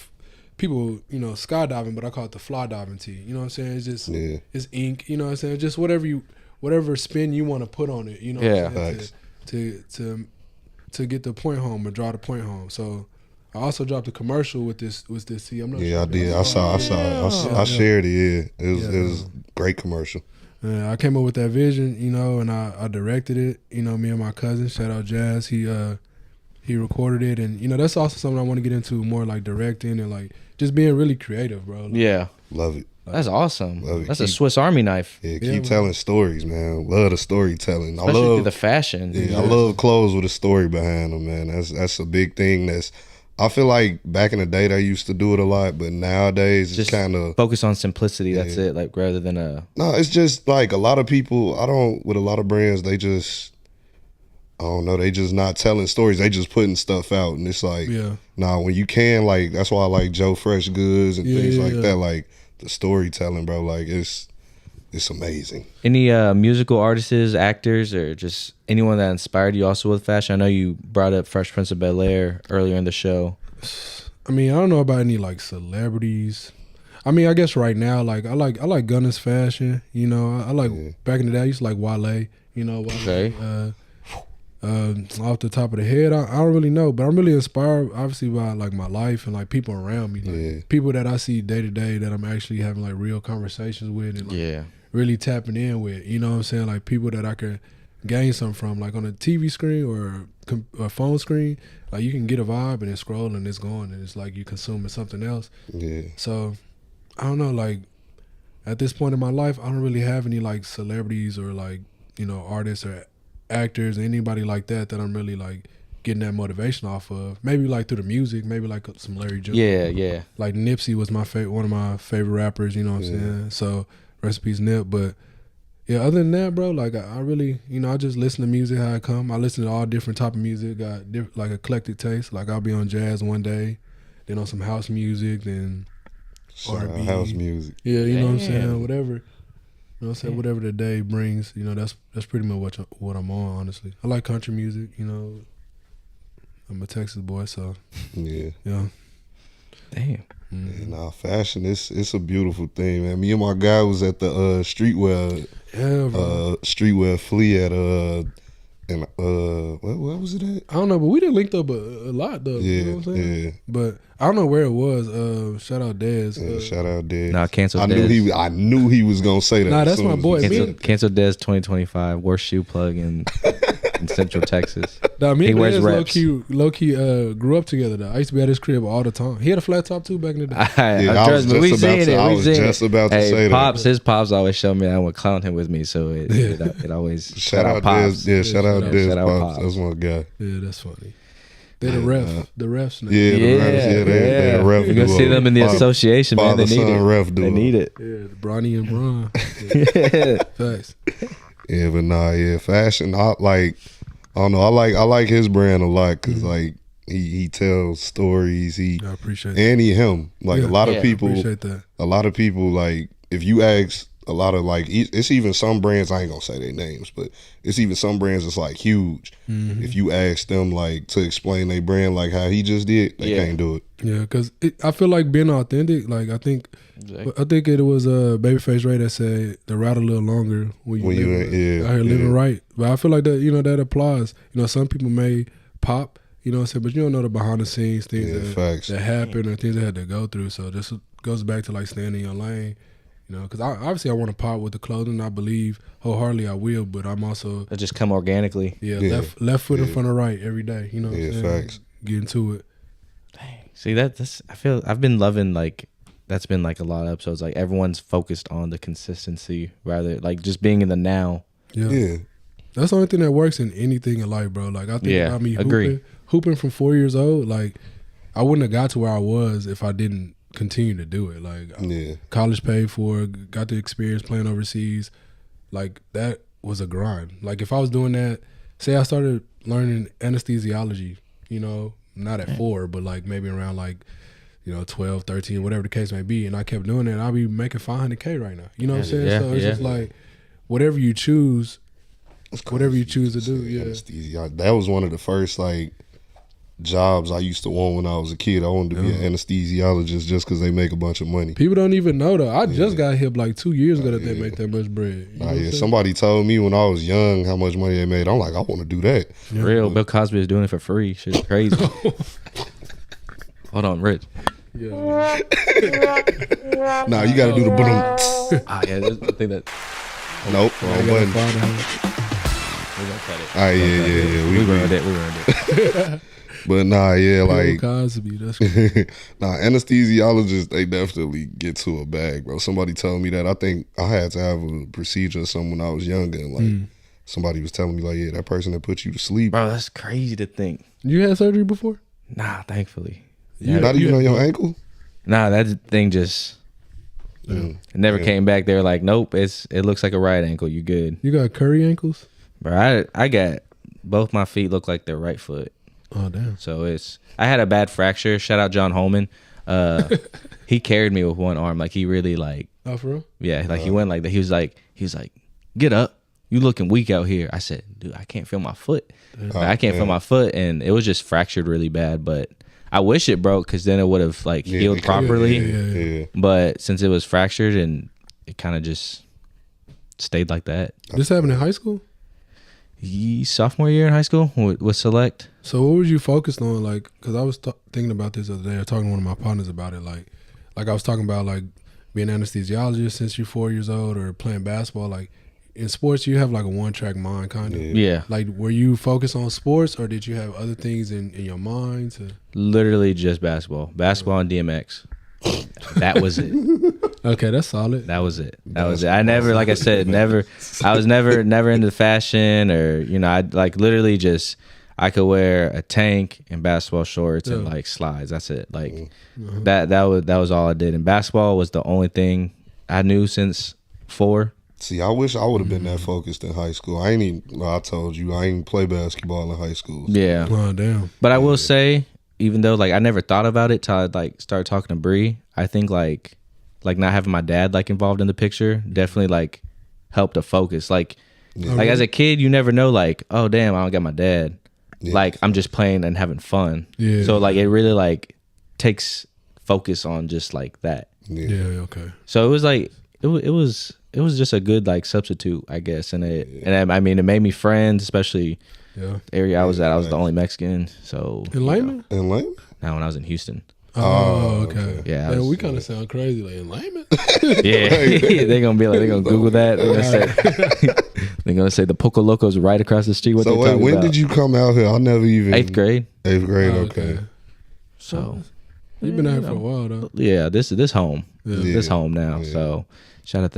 people, skydiving, but I call it the fly diving tee. You know what I'm saying? It's just it's ink. You know what I'm saying? Just whatever spin you want to put on it. You know what I'm saying? To get the point home or draw the point home. So I also dropped a commercial with this tee. I'm not sure. I did. I saw it. I shared it. Yeah, it was a great commercial. I came up with that vision, and I directed it. Me and my cousin, shout out Jazz. He recorded it, and that's also something I want to get into more, like directing and like just being really creative, bro. Like, Yeah. Love it. That's awesome. Love it. That's a Swiss Army knife. Yeah, keep telling stories, man. Love the storytelling. Especially I love through the fashion. Yeah, I love clothes with a story behind them, man. That's a big thing. I feel like back in the day they used to do it a lot, but nowadays it's kind of focus on simplicity. That's it. Like rather than No, it's just like a lot of people. With a lot of brands, they just. I don't know. They just not telling stories. They just putting stuff out, and it's like, when you can, like, that's why I like Joe Fresh Goods and things like that. Like the storytelling, bro. Like it's amazing. Any musical artists, actors, or just anyone that inspired you also with fashion? I know you brought up Fresh Prince of Bel-Air earlier in the show. I mean, I don't know about any like celebrities. I mean, I guess right now, like I like Gunna's fashion. I like back in the day, I used to like Wale. Wale. Okay. Off the top of the head, I don't really know, but I'm really inspired, obviously, by like my life and like people around me, like people that I see day to day that I'm actually having like real conversations with and like really tapping in with. You know what I'm saying? Like people that I can gain something from, like on a TV screen or a phone screen. Like you can get a vibe and it's scrolling, and it's going, and it's like you consuming something else. Yeah. So I don't know, like at this point in my life, I don't really have any like celebrities or like artists or actors, anybody like that I'm really like getting that motivation off of. Maybe like through the music, maybe like some Larry June. Yeah. Like Nipsey was one of my favorite rappers. You know what I'm saying? So rest in peace, Nip. But yeah, other than that, bro, like I really, I just listen to music how it come. I listen to all different type of music. Got like eclectic taste. Like I'll be on jazz one day, then on some house music, then R&B, house music. Yeah, you know what I'm saying? Whatever. You know what I'm saying? Whatever the day brings, that's pretty much what I'm on, honestly. I like country music, I'm a Texas boy, so yeah. Damn. Mm-hmm. Yeah, fashion, it's a beautiful thing, man. Me and my guy was at the streetwear streetwear flea at and what was it at? I don't know, but we done linked up a lot though. Yeah, you know what I'm saying? Yeah. But I don't know where it was. Shout out Dez. Shout out Dez. Nah, cancel Dez. I knew he was gonna say that. Nah, that's my boy. Cancel Dez 2025, worst shoe plug in Central Texas. Nah, me and wears Dez reps. low key grew up together though. I used to be at his crib all the time. He had a flat top too back in the day. I was just about to say that. His pops always showed me I would clown him with me, so it always shout out pops. Dez. Yeah, shout out Dez. Shout out Pops. That's my guy. Yeah, that's funny. They're the refs now. Yeah, the refs. Yeah, they the ref. You're gonna see them in the association, man. They need it. Ref they need it. Yeah, Bronny and Bron. Yeah. Facts. Yeah, but fashion. I don't know. I like his brand a lot because like he tells stories. I appreciate that. And him. Like a lot of people. Appreciate that. A lot of people like if you ask. A lot of like, it's even some brands, I ain't gonna say their names, but it's even some brands that's like huge. Mm-hmm. If you ask them like to explain their brand like how he just did, they can't do it. Yeah, because I feel like being authentic, like I think it was Babyface Ray that said the route a little longer when you out here living right. But I feel like that, that applies. Some people may pop, what I'm saying, but you don't know the behind the scenes things that happen or things they had to go through. So this goes back to like staying in your lane. Because obviously I want to pop with the clothing. I believe wholeheartedly I will, but I'm also it just come organically. Left foot in front of right every day. You know what I'm saying? Facts. Get into it. Dang. See that's I feel I've been loving like that's been like a lot of episodes. Like everyone's focused on the consistency rather like just being in the now. Yeah. That's the only thing that works in anything in life, bro. Like I think about me hooping from 4 years old. Like I wouldn't have got to where I was if I didn't continue to do it. Like college paid for, got the experience playing overseas. Like that was a grind. Like if I was doing that, say I started learning anesthesiology, you know, not at 4, but like maybe around like, you know, 12, 13, whatever the case may be, and I kept doing that, I'll be making $500K right now. You know what I'm saying? So it's just like whatever you choose to do. Yeah. Anesthesia. That was one of the first like jobs I used to want when I was a kid. I wanted to be an anesthesiologist just because they make a bunch of money. People don't even know though. I just got hip like 2 years ago that they make that much bread. You know what I'm saying? Somebody told me when I was young how much money they made. I'm like, I want to do that. For real, Bill Cosby is doing it for free. Shit's crazy. Hold on, Rich. Yeah. Nah, you got to do the boom. I think that. Nope, wrong button. We're gonna cut it. All right, yeah. We ruined it. But nah, like Cosby, that's crazy. nah, anesthesiologists, they definitely get to a bag, bro. Somebody told me that. I think I had to have a procedure or something when I was younger, and like somebody was telling me like, yeah, that person that put you to sleep. Bro, that's crazy to think. You had surgery before? Nah, thankfully. Not even on your ankle? Nah, that thing just it never came back. They were like, nope, it looks like a right ankle. You good. You got curry ankles? Bro, I got both my feet look like their right foot. Oh damn. So I had a bad fracture. Shout out John Holman. He carried me with one arm. Like he really like. Oh, for real? Yeah, like he went like that. He was like, get up. You looking weak out here. I said, dude, I can't feel my foot. I can't feel my foot, and it was just fractured really bad. But I wish it broke because then it would have like healed properly. Yeah. But since it was fractured and it kind of just stayed like that. This happened in high school? Sophomore year in high school with Select. So what was you focused on? Like, because I was thinking about this the other day. I was talking to one of my partners about it. Like I was talking about like being an anesthesiologist since you're 4 years old, or playing basketball. Like in sports, you have like a one-track mind kind of. Yeah. Like, were you focused on sports, or did you have other things in your mind? Literally just basketball and DMX. That was it. Okay, that's solid. That was it. I never, like I said, I was never into fashion, or, you know, I like literally just, I could wear a tank and basketball shorts and like slides. That's it. Like that was all I did. And basketball was the only thing I knew since 4. See, I wish I would have been that focused in high school. I told you, I ain't play basketball in high school. So. Yeah. Oh, damn. But I will say, even though like I never thought about it till I like started talking to Bree, I think like not having my dad like involved in the picture definitely like helped to focus. Like as a kid, you never know like, oh damn, I don't got my dad. Yeah. Like I'm just playing and having fun. Yeah. So like it really like takes focus on just like that. Yeah. Okay. So it was like it was just a good like substitute, I guess, and I mean it made me friends, especially the area I was at. I was the only Mexican. So in Layman? In Layman? No, when I was in Houston. Oh, okay. Yeah, man, we kind of sound crazy like in Layman. Yeah, they're gonna Google that. They're gonna say the Poco Loco's right across the street. So wait, when did you come out here? I never even 8th grade. 8th grade, okay. So you've been out for a while though. Yeah, this home. This home now. Yeah. So shout out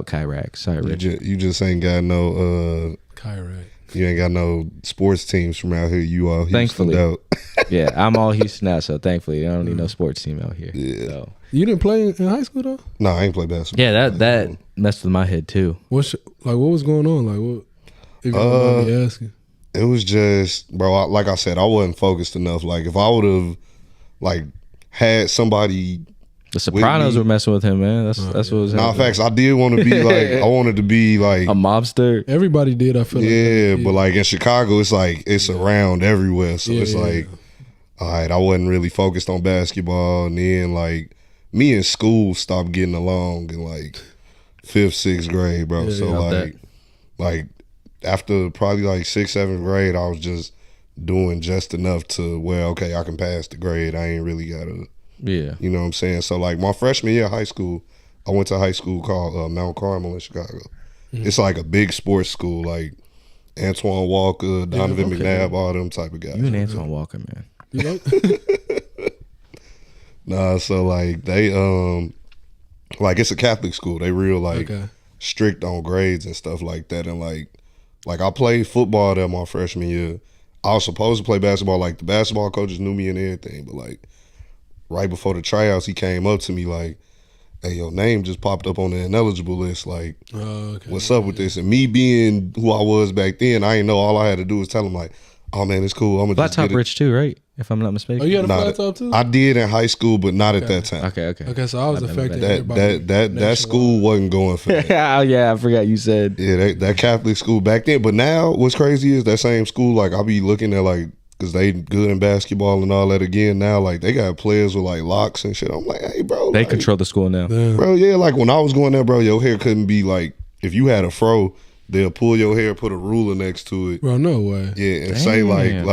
Kyrack. Sorry, Rich. You just ain't got no Kyrack. You ain't got no sports teams from out here. You all Houston out. Yeah, I'm all Houston now, so thankfully I don't need no sports team out here. Yeah. So. You didn't play in high school though? No, I ain't play basketball. Yeah, that messed with my head too. What was going on? Like what? If you don't mind me asking. It was just, bro. Like I said, I wasn't focused enough. Like if I would have, like, had somebody. The Sopranos were messing with him, man. That's what was happening. Nah, facts. I did want to be like, I wanted to be like a mobster. Everybody did. I feel like but like in Chicago, it's like it's around everywhere. So it's like, all right, I wasn't really focused on basketball, and then like me in school stopped getting along in like 5th, 6th grade, bro. Yeah, so like after probably like 6th, 7th grade, I was just doing just enough to where okay, I can pass the grade. I ain't really gotta. Yeah. You know what I'm saying? So, like, my freshman year of high school, I went to a high school called Mount Carmel in Chicago. Mm-hmm. It's like a big sports school, like Antoine Walker, Donovan McNabb, all them type of guys. You and Antoine Walker, man. You know? Nah, so, like, they, like, it's a Catholic school. They real, like, strict on grades and stuff like that. And, like I played football there my freshman year. I was supposed to play basketball. Like, the basketball coaches knew me and everything, but, like, right before the tryouts, he came up to me like, hey, your name just popped up on the ineligible list. Like, Okay. what's up with this? And me being who I was back then, I didn't know. All I had to do was tell him like, oh man, it's cool. I'm gonna Flat just top get it. rich too, right? If I'm not mistaken. Oh, you had a Not flat top too? I did in high school, but not at that time. Okay. Okay, so I was My bad, my affected. bad. everybody That nationwide. school wasn't going for that. Oh yeah, I forgot you said. Yeah, that Catholic school back then. But now, what's crazy is that same school. Like, I'll be looking at like, cause they good in basketball and all that again. Now, like they got players with like locks and shit. I'm like, hey, bro, They like, control the school now. Yeah. bro. Yeah, like when I was going there, bro, your hair couldn't be like if you had a fro, they'll pull your hair, put a ruler next to it. Bro, no way. Yeah, and say Damn.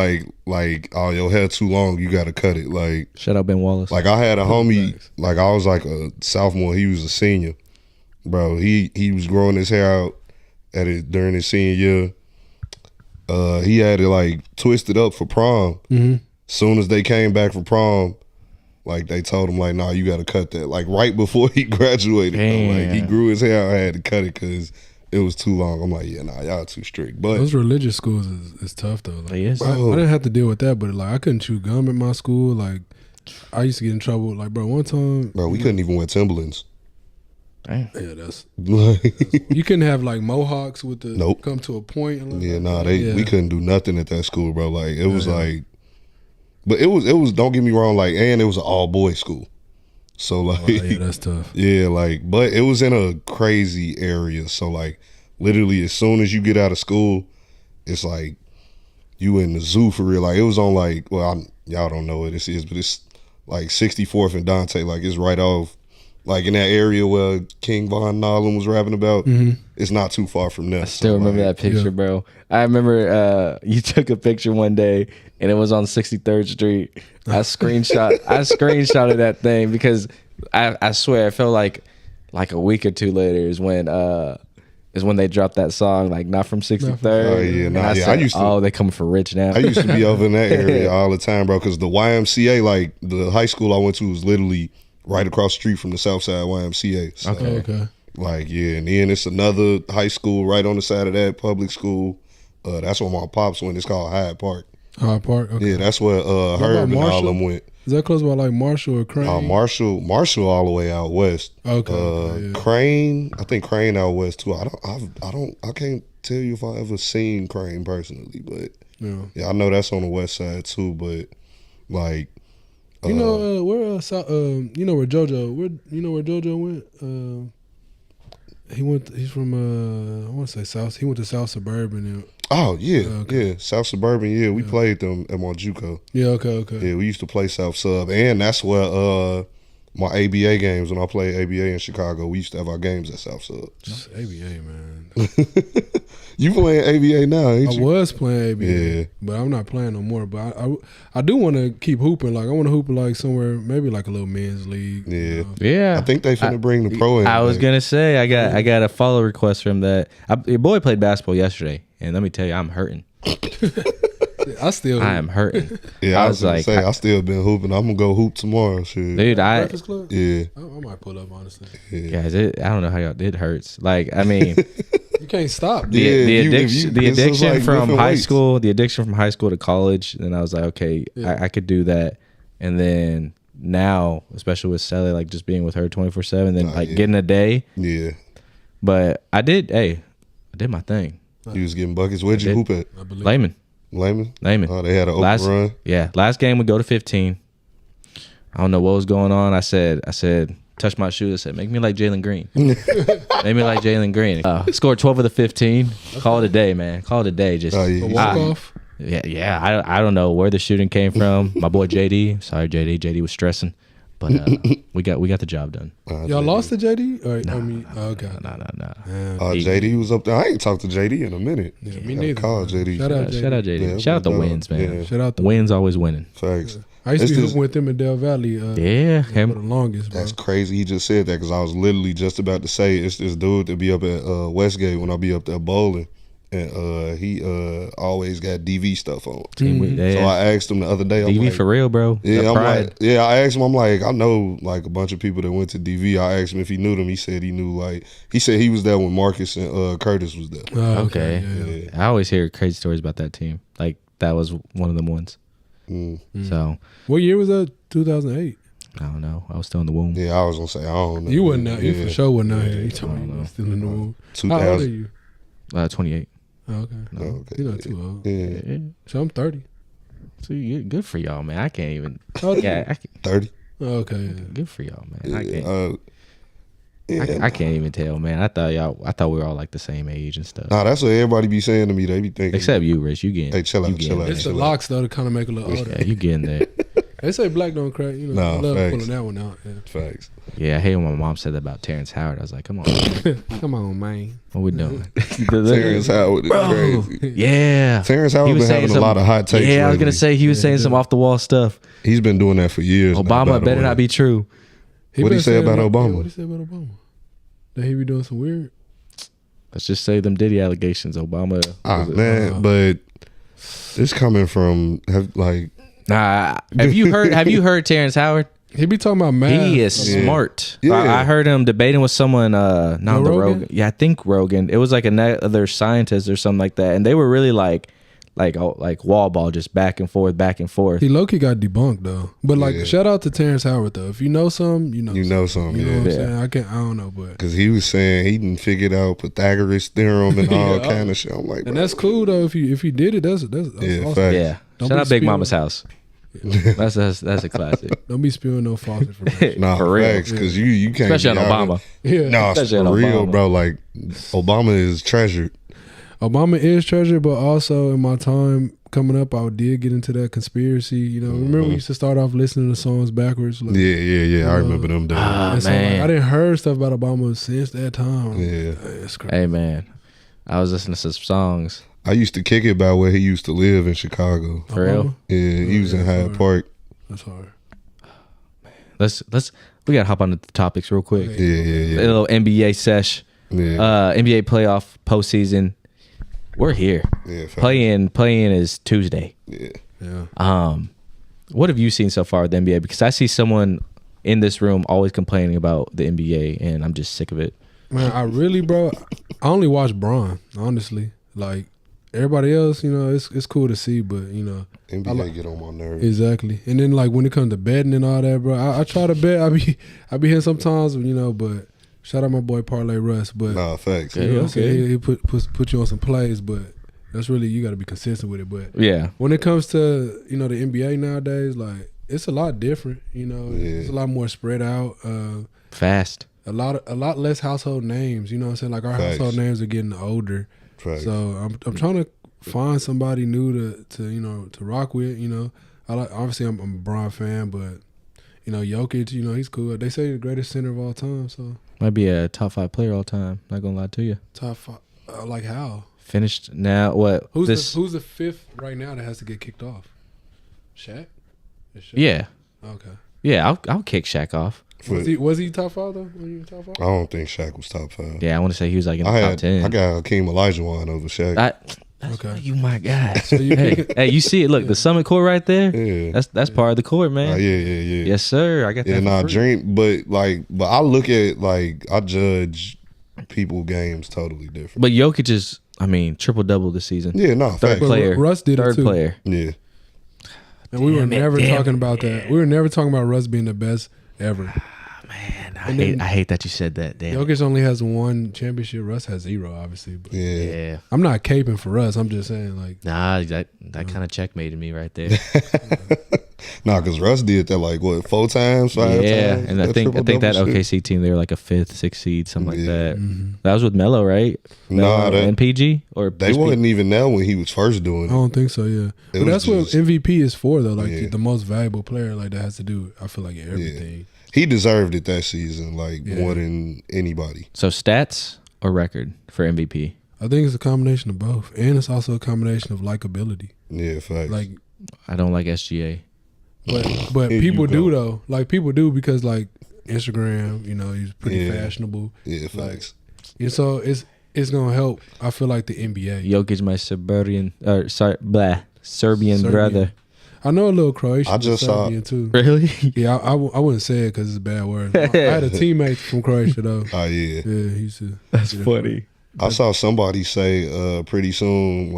like, oh, your hair too long, you gotta cut it. Like Shout out Ben Wallace. I had a homie, Thanks. like I was like a sophomore, he was a senior. Bro, he was growing his hair out during his senior year. He had it like twisted up for prom. Mm-hmm. Soon as they came back from prom, like they told him like, nah, you got to cut that. Like right before he graduated, though. Like he Damn. grew his hair out, I had to cut it because it was too long. I'm like, yeah, nah, y'all too strict. But Those religious schools is tough though. Like, Yes. I didn't have to deal with that, but like I couldn't chew gum at my school. Like I used to get in trouble. Like bro, one time, bro, we couldn't even wear Timberlands. Damn. yeah, that's Like, you couldn't have like mohawks with the Nope. come to a point. And yeah, nah, yeah. we couldn't do nothing at that school, bro. Like it was Yeah. like, but it was. Don't get me wrong, like, and it was an all boys school, so like, Oh, yeah, that's tough. yeah, like, but it was in a crazy area. So like, literally, as soon as you get out of school, it's like you in the zoo for real. Like it was on like, well, y'all don't know what this is, but it's like 64th and Dante. Like it's right off, like in that area where King Von Nolan was rapping about. It's not too far from there. I still remember that picture, yeah. bro. I remember you took a picture one day and it was on 63rd Street. I screenshotted that thing because I swear it felt like a week or two later is when they dropped that song, like Not From 63rd. Oh, yeah, And nah, I yeah, I said, used to- oh, they coming for rich now. I used to be over in that area all the time, bro, because the YMCA, like the high school I went to was literally right across the street from the Southside YMCA. So, Oh, okay. like, yeah, and then it's another high school right on the side of that, public school. That's where my pops went. It's called Hyde Park. Hyde Park. Okay. Yeah, that's where Herb and all Marshall? them went. Is that close by like Marshall or Crane? Marshall all the way out west. Okay. Yeah. Crane, I think Crane out west too. I can't tell you if I ever seen Crane personally, but Yeah. yeah, I know that's on the west side too. But like, You know where you know where JoJo went? He's from I want to say South. He went to South Suburban. And, oh yeah, Okay. yeah, South Suburban. Yeah, we played them at my JUCO. yeah. Okay. Yeah, we used to play South Sub, and that's where my ABA games, when I played ABA in Chicago, we used to have our games at South Sub. Just ABA, man. You playing ABA now, ain't I you? was playing ABA, Yeah. but I'm not playing no more. But I do want to keep hooping. Like I want to hoop like somewhere, maybe like a little men's league. you Yeah. know. Yeah, I think they finna bring the pro in. I was like, gonna say I got a follow request from that. Your boy played basketball yesterday, and let me tell you, I'm hurting. I still I am hurting. Yeah, I I was was gonna like, say I still been hooping. I'm gonna go hoop tomorrow. Shit. dude, Breakfast Club. Yeah, I might pull up honestly. guys, I don't know how y'all. It hurts. Like, I mean, You can't stop. the, Yeah, the if addiction, the it's just addiction like from lifting high weights. school, the addiction from high school to college. Then I was like, okay, Yeah. I could do that. And then now, especially with Sally, like just being with her 24/7, then like yeah. getting a day. yeah. But I did my thing. You was getting buckets. Where'd you did. hoop at? I believe. Layman. Layman. Oh, they had an open run. Yeah, last game we go to 15. I don't know what was going on. I said, touch my shoe. I said, make me like Jalen Green. Make me like Jalen Green. Scored 12 of the 15. Call it a day, man. Call it a day. Just Oh, yeah. A walk off. yeah. I don't know where the shooting came from. My boy JD. Sorry, JD. JD was stressing, but we got the job done. Y'all lost to JD? Or, okay. No. JD was up there. I ain't talked to JD in a minute. Yeah, me Gotta neither. call man. JD. Shout out JD. Shout out JD. Yeah, Shout out the no doubt. wins, man. Yeah. Shout out The the wins always winning. Facts. I used to It's be just- hooping with them in Del Valley. Yeah, For him. the longest, bro. That's crazy. He just said that because I was literally just about to say it's this dude that be up at Westgate when I be up there bowling, and he always got DV stuff on. Yeah. So I asked him the other day. I'm DV like, for real, bro. Yeah, The I'm pride. like, yeah. I asked him. I'm like, I know like a bunch of people that went to DV. I asked him if he knew them. He said he knew. Like he said he was there when Marcus and Curtis was there. Oh, Okay. Yeah. I always hear crazy stories about that team. Like that was one of them ones. Mm. So What year was that? 2008. I don't know. I was still in the womb. Yeah, I was gonna say I don't know. You wasn't out. You Yeah. for sure wasn't out here. You told me you was still in the womb. How old are you? 28. Oh, okay. Oh, okay. You're not too old. Yeah, Yeah. So I'm 30. So good for y'all, man. I can't even. Oh, Yeah, I can, 30. Oh, okay. Yeah. good for y'all, man. I can't. Yeah, I can't even tell, man. I thought we were all like the same age and stuff. Nah, that's what everybody be saying to me. They be thinking. Except you, Rich. You getting? Hey, chill out, you getting chill out. there. It's the locks though to kind of make it look older. Yeah, you getting there. They say black don't crack. You know, Nah, I love facts. pulling that one out. Yeah. Facts. Yeah, I hate when my mom said that about Terrence Howard. I was like, come on, Come on, man. what we doing? Terrence Howard is crazy. Yeah. Terrence He Howard was been saying having a lot of hot takes. Yeah, I was lately. gonna say he was saying some off the wall stuff. He's been doing that for years. now, by Obama the better way. not be true. What'd he been say saying about Obama? What he say about Obama? That he be doing some weird. Let's just say them Diddy allegations. Obama. Man, but it's coming from Nah. Have you heard Terrence Howard? He be talking about math. He is smart. Yeah. I heard him debating with someone. Not Joe the Rogan? Rogan. Yeah, I think Rogan. It was like another scientist or something like that, and they were really like wall ball, just back and forth, back and forth. He low key got debunked though. But like, Yeah. shout out to Terrence Howard though. If you know something, you know. you know something. You know what I'm Yeah. saying? I don't know, but Because he was saying he didn't figure out Pythagoras theorem and all Yeah. kind of shit. I'm like, and bro. that's cool though. If you did it, that's Yeah, awesome. facts. Yeah. Don't Shout be out Big spewing- Mama's house. That's a classic. Don't be spewing no false information. Nah, For real. facts. Because you can't. Especially be on out Obama. Yeah. here- No, Especially for on real, Obama. bro. Like Obama is treasured. Obama is treasured, but also in my time coming up, I did get into that conspiracy. You know, remember we used to start off listening to songs backwards. Like, Yeah. I remember them days. and so, like, man. I didn't heard stuff about Obama since that time. Yeah. It's crazy. Hey man, I was listening to some songs. I used to kick it about where he used to live in Chicago. For real? Obama? Yeah, he was in Hyde hard. Park. That's hard. Let's we gotta hop on the topics real quick. Yeah. A little NBA sesh. Yeah. NBA playoff postseason. We're here. Yeah. Facts. Playing is Tuesday. Yeah. Yeah. What have you seen so far with the NBA? Because I see someone in this room always complaining about the NBA, and I'm just sick of it. Man, I really, bro. I only watch Braun, honestly. Like everybody else, you know, it's cool to see, but you know, NBA get on my nerves. exactly. And then like when it comes to betting and all that, bro, I try to bet. I be here sometimes, you know, but shout out my boy Parlay Russ, but Nah, facts. you know what I'm okay. saying? He put you on some plays, but that's really you got to be consistent with it. But Yeah. when it comes to the NBA nowadays, like it's a lot different. You know, it's a lot more spread out. Fast. A lot less household names. You know what I'm saying? Like our Facts. household names are getting older. Facts. So I'm trying to find somebody new to rock with. You know, obviously I'm a Bron fan, but Jokic, he's cool. They say he's the greatest center of all time. So Might be a top 5 player all time. Not gonna lie to you. top five, like how? Finished now. What? Who's this? the fifth right now that has to get kicked off? Shaq? Is Shaq? Yeah. Okay. Yeah. I'll kick Shaq off. Was he top 5 though? Was he top 5? I don't think Shaq was top 5. Yeah. I want to say he was like in the I top 10. got Hakeem Olajuwon over Shaq. That's Okay. why you my guy. you hey, you see it? Look, the Summit Court right there. Yeah. That's part of the court, man. Yeah. Yes, sir. I got Yeah, that. nah, for free. dream, but I look at I judge people games totally different. But Jokic is, triple double this season. Yeah, no, Third facts. player. Russ did it Third too. player. Yeah, And we were Damn it, never damn talking it, about that. We were never talking about Russ being the best ever. Man, And then- I hate that you said that. Damn. Jokic only has one championship. Russ has 0, obviously. But yeah. Yeah. I'm not caping for Russ. I'm just saying, like, Nah, that kind of checkmated me right there. Nah, because Russ did that 4 times, 5 Yeah, times. and I think that triple-double shit. OKC team, they were like a 5th, 6th seed, something like Yeah. that. That was with Melo, right? Nah, Melo and PG, or They just wasn't even there when he was first doing I it. don't think so. Yeah, but was that's what just- MVP is for, though. Like Yeah. the most valuable player, like that has to do. I feel like everything. He deserved it that season, Yeah. more than anybody. So stats or record for MVP? I think it's a combination of both, and it's also a combination of likability. Yeah, facts. Like, I don't like SGA. but Here people you do go. though. Like people do because like Instagram, he's pretty Yeah. fashionable. Yeah, facts. And so it's gonna help. I feel like the NBA. Jokic, my Serbian brother. I know a little Croatian. I just saw- Serbian too. Really? Yeah, I wouldn't say it because it's a bad word. I had a teammate from Croatia though. Oh, yeah. Yeah, he used to. That's get it funny. I saw somebody say pretty soon,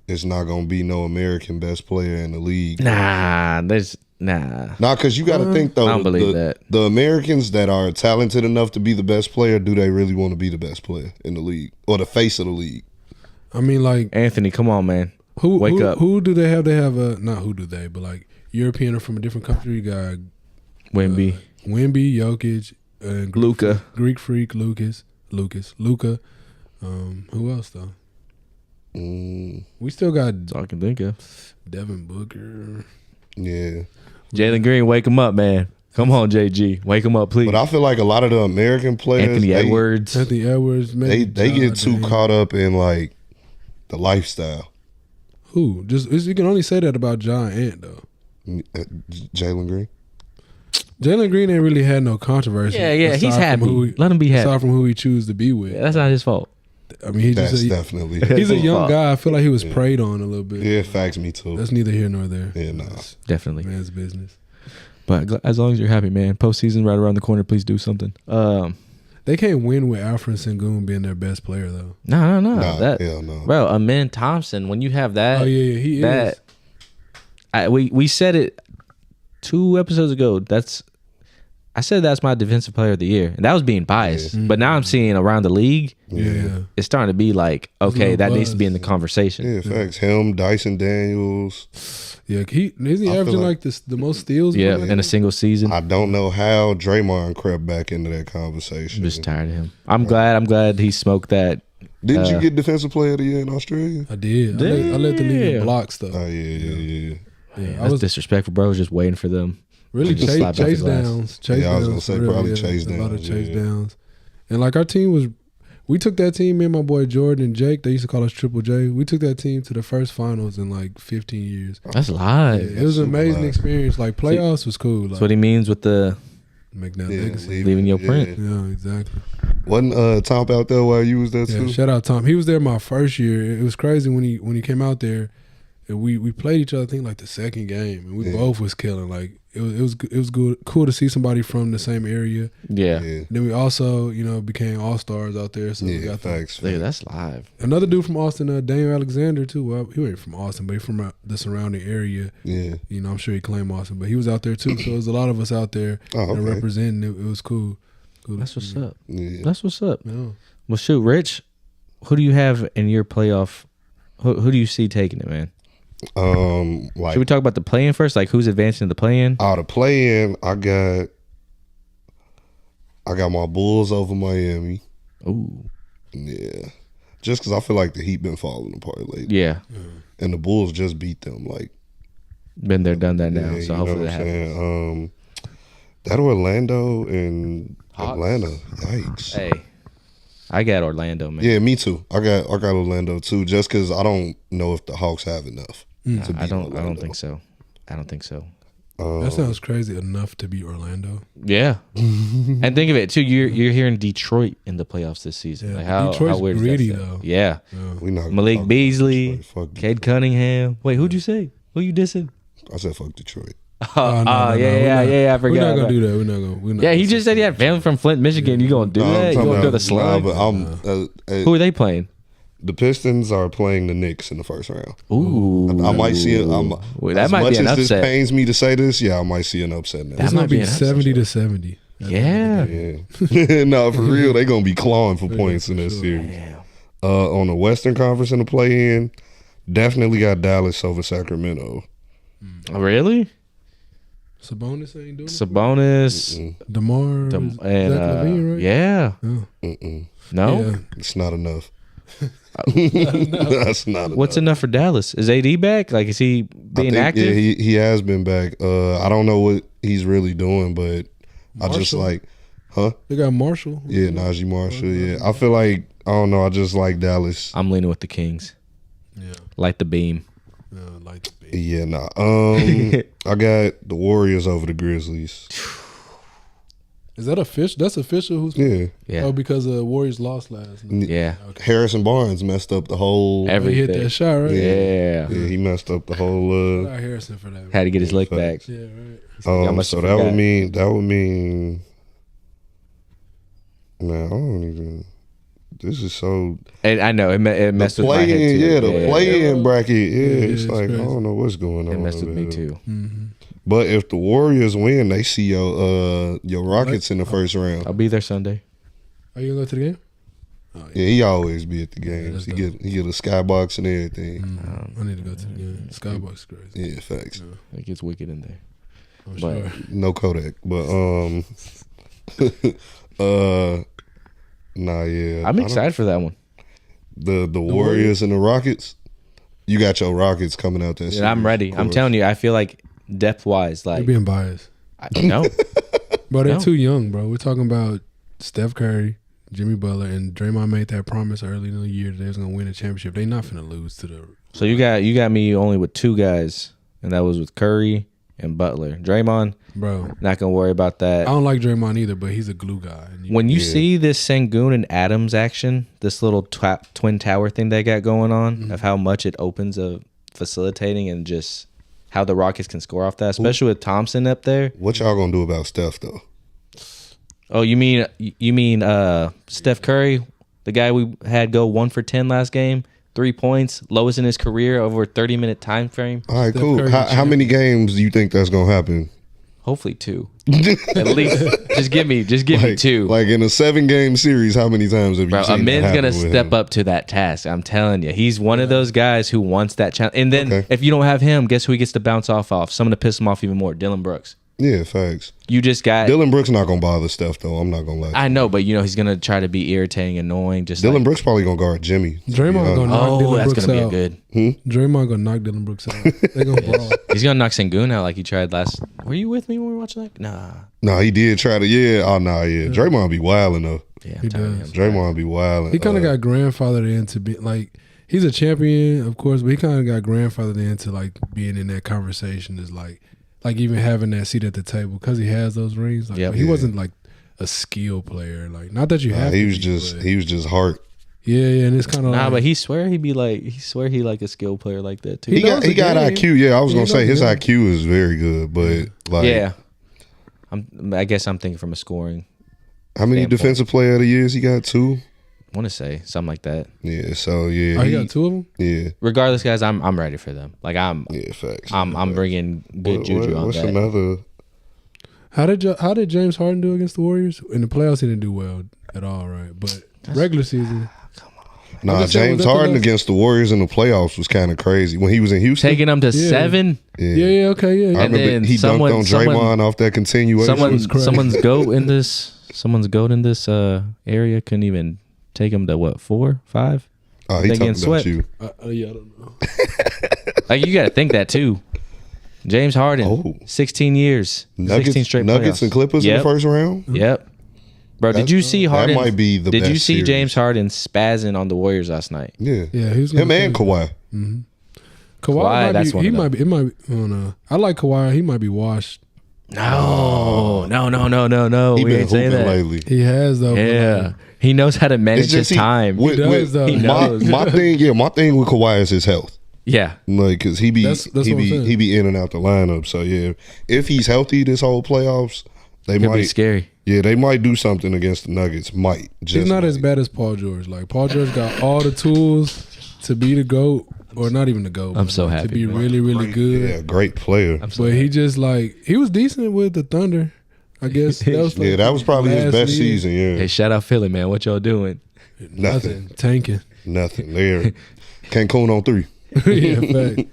it's not going to be no American best player in the league. Nah, there's Nah. because you got to think though. I don't believe that. The Americans that are talented enough to be the best player, do they really want to be the best player in the league or the face of the league? I mean, like Anthony, come on, man. Wake up. Who do they have? They have not who do they, but like European or from a different country. You got Wemby, Jokic, Luka, Greek Freak, Luka. Who else though? We still got that's all I can think of. Devin Booker. Yeah. Jalen Green, wake him up, man. Come on, JG, wake him up, please. But I feel like a lot of the American players, Anthony Edwards, they get too caught up in like the lifestyle. Who? You can only say that about John Ant though. Jalen Green. Jalen Green ain't really had no controversy. Yeah, he's happy. Let him be happy. Aside from who he choose to be with. Yeah, that's not his fault. I mean, That's definitely. he's a young guy. I feel like he was preyed on a little bit. Yeah, facts. Me too. That's neither here nor there. Yeah, nah. That's Definitely. man's business. But as long as you're happy, man. Postseason right around the corner. Please do something. They can't win with Alfred Sengun being their best player though. No. Nah, That, hell no. bro, Amin Thompson. When you have that, Oh yeah, he is. We said it 2 episodes ago. I said that's my defensive player of the year, and that was being biased. Yeah. But now I'm seeing around the league, Yeah. it's starting to be like, okay, that needs to be in the conversation. Yeah, facts. Him, Dyson Daniels. Yeah, is he I averaging feel like the most steals? Yeah, in a single season. I don't know how Draymond crept back into that I'm conversation. just tired of him. I'm glad he smoked that. Didn't you get Defensive Player of the Year in Australia? I did. I led the league in blocks though. Oh yeah. Yeah, That's disrespectful, bro. I was just waiting for them. Really Just slap back chase the glass. downs. Yeah, I was gonna say probably chase A lot of downs, chase yeah. downs. And like our team we took that team, me and my boy Jordan and Jake, they used to call us Triple J. We took that team to the first finals in like 15 years. That's live. It was an super amazing live. experience. Like playoffs was cool. Like, That's what he means with the make that Yeah, legacy. leaving your print. Yeah, exactly. Wasn't Tom out there while you was there Yeah, too? shout out Tom. He was there my first year. It was crazy when he came out there. And we played each other, I think, like the second game, and we both was killing. Like it was good, cool to see somebody from the same area. Yeah. Then we also, became all stars out there. So we got facts. Nigga, that's live. another dude from Austin, Daniel Alexander too. Well, he ain't from Austin, but he from the surrounding area. Yeah. I'm sure he claimed Austin, but he was out there too. So it was a lot of us out there Okay. representing. It was cool. That's what's up. Yeah. That's what's up. Yeah. Well, shoot, Rich, who do you have in your playoff? Who do you see taking it, man? Like Should we talk about the play-in first? Like who's advancing to the play-in? out of play-in, I got my Bulls over Miami. Ooh, Yeah, just because I feel like the Heat been falling apart lately, yeah. and the Bulls just beat them. Like, Been there, done that now. yeah, So you know hopefully what that I'm happens. saying? That Orlando and Hawks. Atlanta, yikes. Hey, I got Orlando, man. Yeah, me too. I got Orlando too, just because I don't know if the Hawks have enough. To I beat don't Orlando. think so. I don't think so. That sounds crazy enough to beat Orlando. Yeah, and think of it too. You're here in Detroit in the playoffs this season. Yeah, Like how Detroit's weird greedy, is that? though. Yeah, We not gonna Malik talk about Beasley, Detroit. Fuck Cade Detroit. Cunningham. Wait, who'd you say? Who you dissing? I said fuck Detroit. Oh, no, yeah. I forgot. We're not about- gonna do that. We're not Yeah, he gonna just said he had family from Flint, Michigan. You gonna do No, I'm that? You talking gonna go about- to Slug? But I'm. Who are they playing? The Pistons are playing the Knicks in the first round. Ooh, I might see it. Well, that as might much be an as this upset. pains me to say this, yeah, I might see an upset now. It's might gonna be be an upset. 70-70. Yeah. Yeah. No, for real, they gonna be clawing for points in this series. On the Western Conference in the play-in, definitely got Dallas over Sacramento. Oh, really? Sabonis ain't doing it. Sabonis DeMar and Zach LaVine, right? yeah. No. Yeah. It's not enough. That's not enough. What's enough for Dallas? Is AD back? Like, is he being active? Yeah, he has been back. I don't know what he's really doing, but I just Marshall? like, huh? They got Marshall. Yeah, Najee Marshall. Yeah, I feel like I don't know. I just like Dallas. I'm leaning with the Kings. Yeah. Light the beam. Like the big. Yeah, nah. I got the Warriors over the Grizzlies. Is that official? That's official. Who's Yeah, Yeah. Oh, because Warriors lost last night. Yeah. Harrison Barnes messed up the whole. He Everything. hit that shot, right? Yeah. Yeah, he messed up the whole. Shout out Harrison for that. Had to get his lick back. Yeah, right. I must So have that would forgot. mean. Man, I don't even. This is so. And I know it messed The with my head play-in, too. the play-in bracket. Yeah, it's it's like I crazy. don't know what's going on. It messed with over me there. too. But if the Warriors win, they see your Rockets in the first round. I'll be there Sunday. Are you gonna go to the game? Oh, Yeah, he always be at the games. Yeah, he get a skybox and everything. I need to go to the game. Skybox is crazy. Yeah, facts. It gets wicked in there. I'm But sure. No Kodak, but nah, yeah. I'm excited for that one. The Warriors and the Rockets. You got your Rockets coming out there. Yeah, I'm ready. I'm telling you, I feel like depth wise, You're like being biased. no, Bro, they're No. too young, bro. We're talking about Steph Curry, Jimmy Butler, and Draymond made that promise early in the year that they was gonna win a championship. They not finna lose to the. So you got me only with two guys, and that was with Curry and Butler. Draymond, Bro, not gonna worry about I that. don't like Draymond either, but he's a glue guy. And When you see this Sengun and Adams action, this little twin tower thing they got going on, of how much it opens up facilitating and just how the Rockets can score off that, especially with Thompson up there. What y'all gonna do about Steph though? Oh, you mean Steph Curry, the guy we had go 1 for 10 last game, 3 points, lowest in his career over a 30-minute time frame. All right, Steph cool. Curry How many games do you think that's gonna happen? Hopefully 2, at least. Just give me 2. Like in a 7-game series, how many times have you Bro, seen that Amin's happen gonna with step him? up to that task. I'm telling you, he's one of those guys who wants that challenge. And then Okay. if you don't have him, guess who he gets to bounce off? Someone to piss him off even more. Dylan Brooks. Yeah, facts. You just got. Dylan Brooks not gonna bother Steph though. I'm not gonna lie. I know, but he's gonna try to be irritating, annoying. Just Dylan like, Brooks probably gonna guard Jimmy. to be Draymond honest. gonna knock Dylan that's Brooks gonna out. be a good. Draymond gonna knock Dylan Brooks out. They gonna brawl. He's gonna knock Sengun out like he tried last. Were you with me when we were watching that? Nah. No, he did try to. Yeah, oh no, yeah. Draymond be wilding though. Yeah, I'm He telling does. you. Draymond be wilding. He kind of got grandfathered into be like he's a champion, of course, but he kind of got grandfathered into like being in that conversation is like even having that seat at the table because he has those rings. Like Yep. he Yeah. wasn't like a skill player, like not that you have. he to was be, just but- he was just heart. yeah, and it's kind of Nah, like, but he swear he like a skill player like that too. He knows got the game. IQ. Yeah, I was He gonna say knows his the game. IQ is very good, but like, Yeah. I guess I'm thinking from a scoring. how many standpoint. defensive player of the years he got? 2. Want to say something like that. Yeah, so yeah, oh, he got 2 of them. yeah, Regardless, guys, I'm ready for them. Like I'm facts. bringing good juju on What's that. another? How did James Harden do against the Warriors in the playoffs? He didn't do well at all, right? But regular season, Nah, just saying, James was that the Harden last- against the Warriors in the playoffs was kind of crazy when he was in Houston. Taking them to Yeah. 7. yeah, okay, yeah. I And remember then he dunked on Draymond off that continuation. was crazy. Someone's goat in this area couldn't even take him to what 4, 5. Oh, he they talking getting about swept. you. Yeah, I don't know. Like you got to think that too. James Harden, Oh. 16 years, 16 straight Nuggets playoffs. and Clippers in Yep. the first round. Yep. Bro, did you see Harden? That might be the Did best you see series. James Harden spazzing on the Warriors last night? Yeah, Yeah, he was him gonna and play. Kawhi. Kawhi Kawhi, might that's be, one he of them. might be. It might be. I don't know. I like Kawhi. He might be washed. No. He We been ain't saying hooping that. lately. He has though. but, Yeah, like, he knows how to manage It's his just time. With, He does, with- though. He knows. my thing with Kawhi is his health. Yeah, Like, cause he be That's what I'm saying. he be in and out the lineup. So yeah, if he's healthy this whole playoffs, they could be might. scary. Yeah, they might do something against the Nuggets. Might just he's not as might. bad as Paul George. Like Paul George got all the tools to be the GOAT, or not even the GOAT. I'm but, so like, happy, to be man. really, really good. Yeah, great player. But he just like he was decent with the Thunder. I guess that was like Yeah, that was probably his last best year. season. Yeah, Hey, shout out Philly, man. What y'all doing? nothing, Tanking. nothing. There, Cancun on 3. Yeah, fact.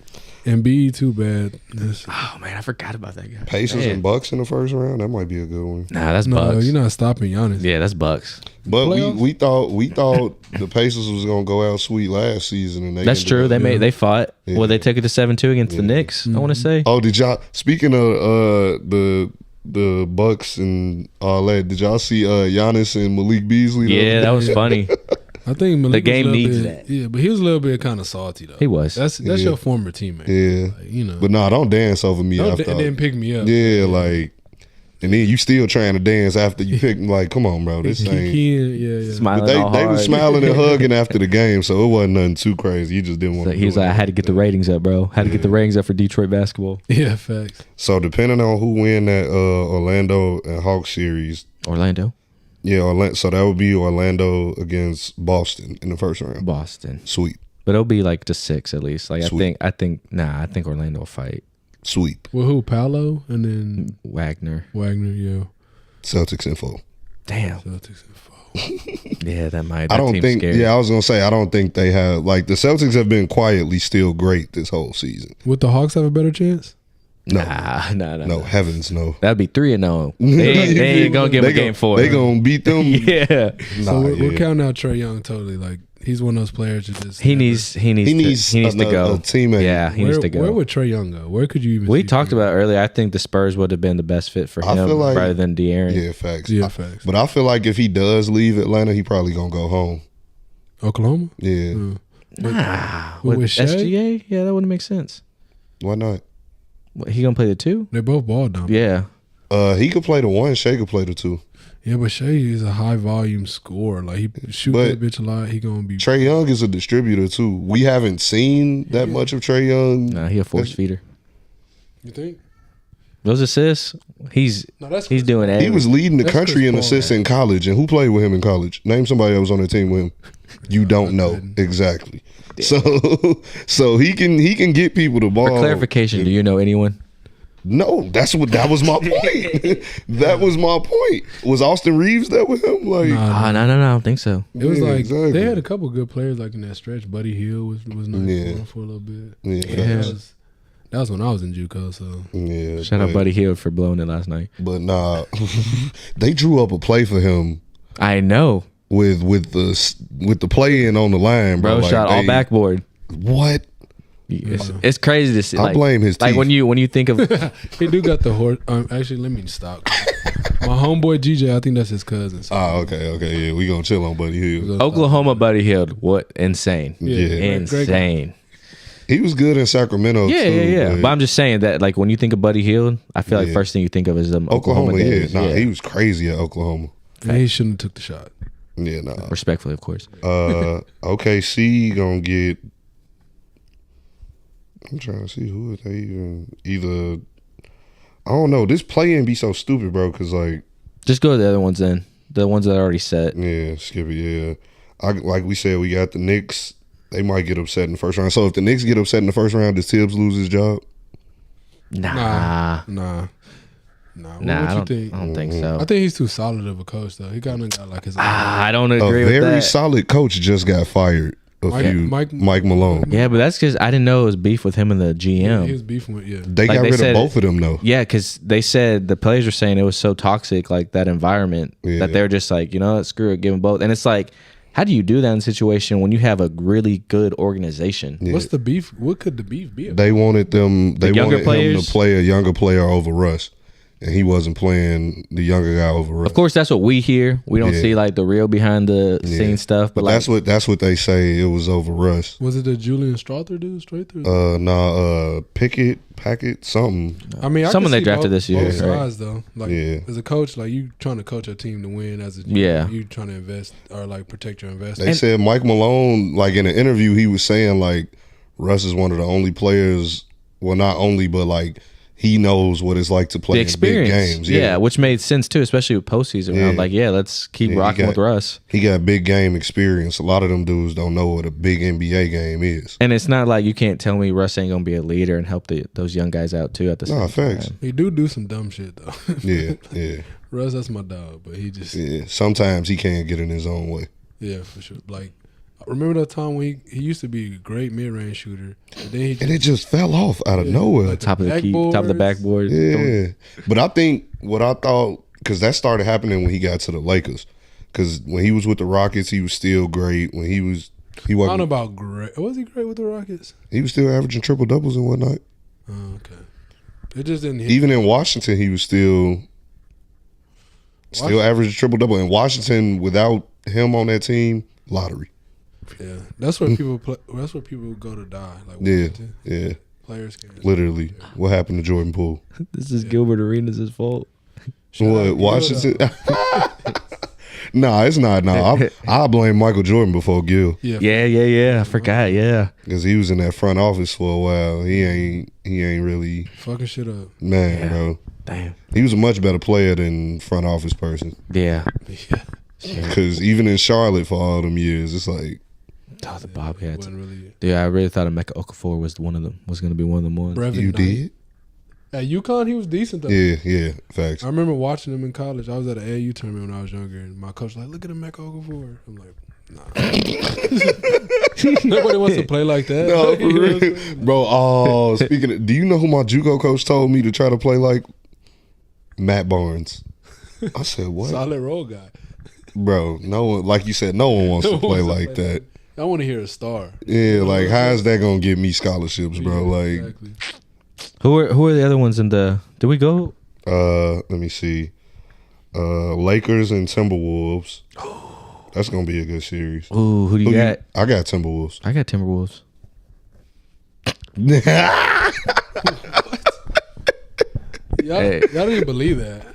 And B too bad. That's- Oh man, I forgot about that guy. Pacers Man. and Bucks in the first round. That might be a good one. Nah, that's no, Bucks. you're not stopping Giannis. Yeah, that's Bucks. But Playoffs? we thought the Pacers was gonna go out sweet last season, and That's true. They fought. Yeah. Well, they took it to 7-2 against the Knicks. I want to say. Oh, did y'all? Speaking of the Bucks and all that, did y'all see Giannis and Malik Beasley? the Yeah, other that day? was funny. I think Malik The game was a little needs bit- that. Yeah, but he was a little bit kind of salty though. He was. That's Yeah. your former teammate. Yeah, Like, you know. but nah, don't dance over me No, after. it didn't pick me up. Yeah, like, and then you still trying to dance after you pick. Like, come on, bro, this ain't. Yeah. Smiling But all they hard. were smiling and hugging after the game, so it wasn't nothing too crazy. You just didn't want. So he was like, I had to get the ratings up, bro. Had to get the ratings up for Detroit basketball. Yeah, facts. So depending on who win that Orlando and Hawks series, Orlando, yeah, so that would be Orlando against Boston in the first round. Boston. Sweet. But it'll be like to 6 at least. Like Sweet. I think Orlando will fight. Sweep. Well, who? Paolo and then Wagner. Yeah. Celtics in 4. Damn. Celtics in 4. Yeah, that might. I That don't team's think. scary. Yeah, I was gonna say I don't think they have. Like the Celtics have been quietly still great this whole season. Would the Hawks have a better chance? No, No. heavens no. That'd be 3-0. They ain't gonna give him a game 4. They gonna beat them. Yeah. So we're counting out Trae Young totally. Like he's one of those players that just He needs to go. a teammate. Yeah, he needs to go. Where would Trae Young go? Where could you even? We see talked him? about earlier. I think the Spurs would have been the best fit for I him feel like- rather than De'Aaron. Yeah, facts. Yeah, facts. But I feel like if he does leave Atlanta, he probably gonna go home. Oklahoma. Yeah, Nah, With with Shea? SGA, yeah, that wouldn't make sense. why not? What, he gonna play the 2? They both ball dominant. Yeah, He could play the 1. Shea could play the 2. Yeah, but Shea is a high volume scorer. Like he shoot But that bitch a lot. He gonna be. Trae Young is a distributor too. We haven't seen that much of Trae Young. nah, he a force feeder. You think? Those assists, he's No, he's doing He everything. was leading the That's country Chris in Paul, assists man. in college. And who played with him in college? Name somebody that was on the team with him. You don't know couldn't. exactly. So he can get people the ball. For clarification, do you know anyone? No, that was my point. That was my point. Was Austin Reeves there with him? Like, Nah, No, I don't think so. It was Yeah, like exactly. they had a couple good players like in that stretch. Buddy Hill was nice Yeah. for a little bit. yeah, That was when I was in JUCO. So yeah. Shout out but- Buddy Hield for blowing it last night. But nah, they drew up a play for him I know, with the play in on the line, bro. bro. Like, Shot all they- backboard. What? It's crazy to see. I Like, blame his like teeth. when you think of he do got the horse. Actually, let me stop. My homeboy GJ, I think that's his cousin. So Okay, yeah. We gonna chill on Buddy Hill. Oklahoma Buddy Hield, what insane, Yeah. Greg- insane. He was good in Sacramento. Yeah, too, yeah. But I'm just saying that, like, when you think of Buddy Hield, I feel like Yeah. first thing you think of is them Oklahoma. Yeah, days. nah, he was crazy at Oklahoma. and he shouldn't have took the shot. Yeah, nah. Respectfully, of course. OKC gonna get. I'm trying to see who they either. I don't know. This play-in be so stupid, bro. Cause like, Just go to the other ones then. The ones that are already set. yeah, skip it. Yeah, like we said, we got the Knicks. They might get upset in the first round. So if the Knicks get upset in the first round, does Tibbs lose his job? Nah. Nah. Nah, What I you don't, think? I don't think I so. think he's too solid of a coach though. He kind of got like his. I don't A agree with very that. solid coach just got fired. Mike Malone. Yeah, but that's because I didn't know it was beef with him and the GM. he was beefing with They Like got they rid of said- both of them though. Yeah, because they said the players were saying it was so toxic, like that environment, Yeah. that they were just like, you know what, screw it, give them both. And it's like, how do you do that in a situation when you have a really good organization? Yeah. What's the beef? What could the beef be? About? They wanted them. They younger wanted him players? to play a younger player over Russ, and he wasn't playing the younger guy over Russ. Of course, that's what we hear. We don't Yeah. see like the real behind the scene stuff, but like, that's what they say. It was over Russ. Was it the Julian Strother dude straight through? Packet, something. I mean, I someone can they see drafted both, this year, both right? sides though. Like Yeah. as a coach, like you trying to coach a team to win. As a Yeah. you trying to invest or like protect your They investment. said Mike Malone, like in an interview, he was saying like Russ is one of the only players. Well, not only, but like he knows what it's like to play the in big experience, games. yeah, which made sense too, especially with postseason round. Yeah. Like, yeah, let's keep Yeah, he rocking got- with Russ. He got big game experience. A lot of them dudes don't know what a big NBA game is. And it's not like you can't tell me Russ ain't gonna be a leader and help those young guys out too at the Nah, same facts. time. He do some dumb shit though. Yeah. Russ, that's my dog, but he just Yeah. Sometimes he can't get in his own way. yeah for sure. Like I remember that time when he used to be a great mid range shooter, and then he And it just fell off out of nowhere. like Top of the key, top of the backboard. Yeah, but I think what I thought, because that started happening when he got to the Lakers. Because when he was with the Rockets, he was still great. When he I don't know wasn't, about great. Was he great with the Rockets? he was still averaging triple doubles and whatnot. Oh, okay. It just didn't hit. Even in Washington, he was still averaging triple double. In Washington, without him on that team, lottery. Yeah, that's where people play. That's where people go to die. Like Yeah, Washington. yeah, Players can literally. What happened to Jordan Poole? This is Gilbert Arenas' fault. What, Washington? Nah, it's not. Nah, I blame Michael Jordan before Gil. Yeah. I forgot. Yeah. Because he was in that front office for a while. He ain't really fucking shit up. man, bro. Damn. He was a much better player than front office person. Yeah. Yeah, Because even in Charlotte for all them years, it's like Oh, the Bobcats. wasn't really. Dude, I really thought Emeka Okafor was one of them. Was going to be one of them ones. Brevin you Knight. did. At UConn, he was decent though. Yeah, facts. I remember watching him in college. I was at an AAU tournament when I was younger, and my coach was like, "Look at him, Mecca Okafor." I'm like, nah. Nobody wants to play like that. No, for You know what I'm real. saying? Bro, oh, speaking of, do you know who my JUCO coach told me to try to play like? Matt Barnes. I said, what? Solid role guy. Bro, no one, like you said, no one wants to play like that. I want to hear a star. Yeah, like how is that gonna get me scholarships, bro? Yeah, Like, exactly. Who are the other ones in the? Did we go? let me see. Lakers and Timberwolves. That's gonna be a good series. Ooh, who do you got? I got Timberwolves. I got Timberwolves. Y'all, Hey. y'all didn't believe that.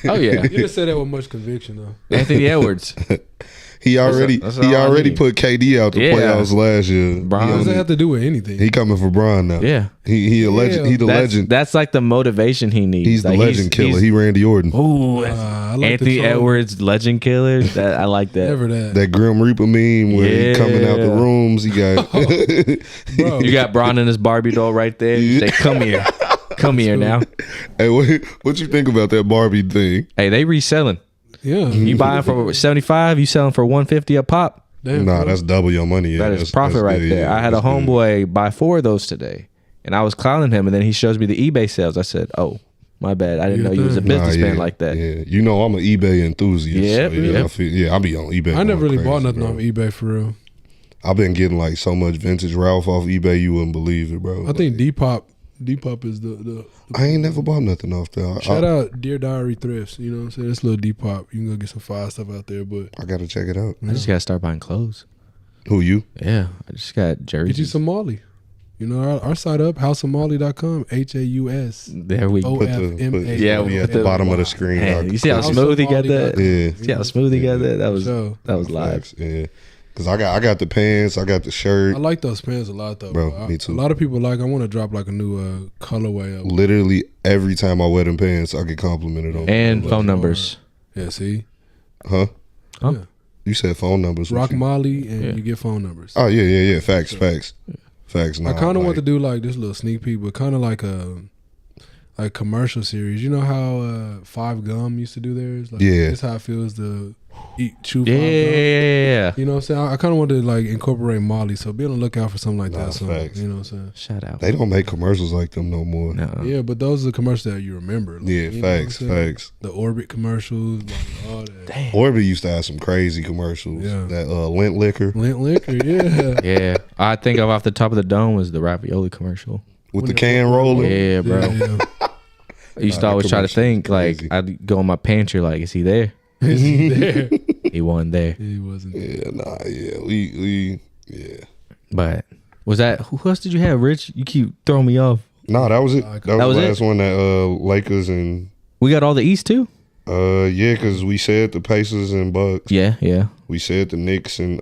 Oh yeah, You didn't say that with much conviction though. Anthony Edwards. He already that's he all I already need. put KD out the Yeah. playoffs last year. Bron. What does that have to do with anything? He coming for Bron now. Yeah. He a legend. He the That's, legend. that's like the motivation he needs. He's the Like, legend killer. He Randy Orton. Ooh, I like Anthony the troll. Edwards, legend killer. That I like that. Never that. That Grim Reaper meme where he coming out the Yeah. rooms. He got Bro, You got Bron and his Barbie doll right there. You say, "Come here, come here now." Hey, what you think about that Barbie thing? Hey, they reselling. yeah. You buying for 75, you selling for 150 a pop. Damn, Nah, bro. that's double your money. Yeah, That is that's- profit that's right good, there. yeah, I had a that's good. homeboy buy 4 of those today, and I was clowning him, and then he shows me the eBay sales. I said, "Oh, my bad. I didn't know you was a Nah, businessman like that." Yeah, you know I'm an eBay enthusiast. Yep, so, yeah, yep. I be on eBay. I never going really bought crazy, nothing bro. off eBay for real. I've been getting like so much vintage Ralph off eBay, you wouldn't believe it, bro. I think Depop is the I ain't never bought nothing off there. shout out Dear Diary Thrifts. You know what I'm saying? It's a little Depop. You can go get some fire stuff out there, but I gotta check it out. I just gotta start buying clothes. Who you? Yeah, I just got get you jerseys. some Molly. You know, our site up, houseofmolly.com, HAUS. There we go. Put OFMA. Yeah, me at the bottom of the screen. Man, you see how House smooth he of got Molly that? got- Yeah. See how smooth he got that? That was So, live. Facts, yeah. Cause I got the pants, I got the shirt. I like those pants a lot though, Bro, me too. A lot of people I want to drop like a new colorway of. Literally every time I wear them pants, I get complimented on. And them. phone numbers. Yeah, see? Huh? Huh? Yeah. You said phone numbers. what Rock you- Molly and Yeah. you get phone numbers. Oh yeah. Facts. Nah, I kind of want to like- do like this little sneak peek, but kind of like a commercial series. You know how Five Gum used to do theirs? Like, Yeah. That's how it feels to chew Yeah, Five Gum. yeah. You know what I'm saying? I kind of want to like incorporate Molly, so be on the lookout for something like Nah, that. So, facts. you know what I'm saying? Shout out. They don't make commercials like them no more. No. Yeah, but those are the commercials that you remember. Like, Yeah, you know what I'm facts. saying? The Orbit commercials, like all that. Damn. Orbit used to have some crazy commercials. Yeah. That lint liquor Lint liquor, yeah. Yeah, I think of off the top of the dome was the ravioli commercial. with the can roller. Yeah, bro. Yeah. I used to that always try to commercial was think like crazy. I'd go in my pantry like, is he there? Is he there? He wasn't there. He wasn't. Yeah, nah, yeah. We yeah. But was that who else did you have, Rich? You keep throwing me off. Nah, that was it. That was was the it? last one that Lakers and We got all the East too. yeah, because we said the Pacers and Bucks. Yeah, yeah. We said the Knicks and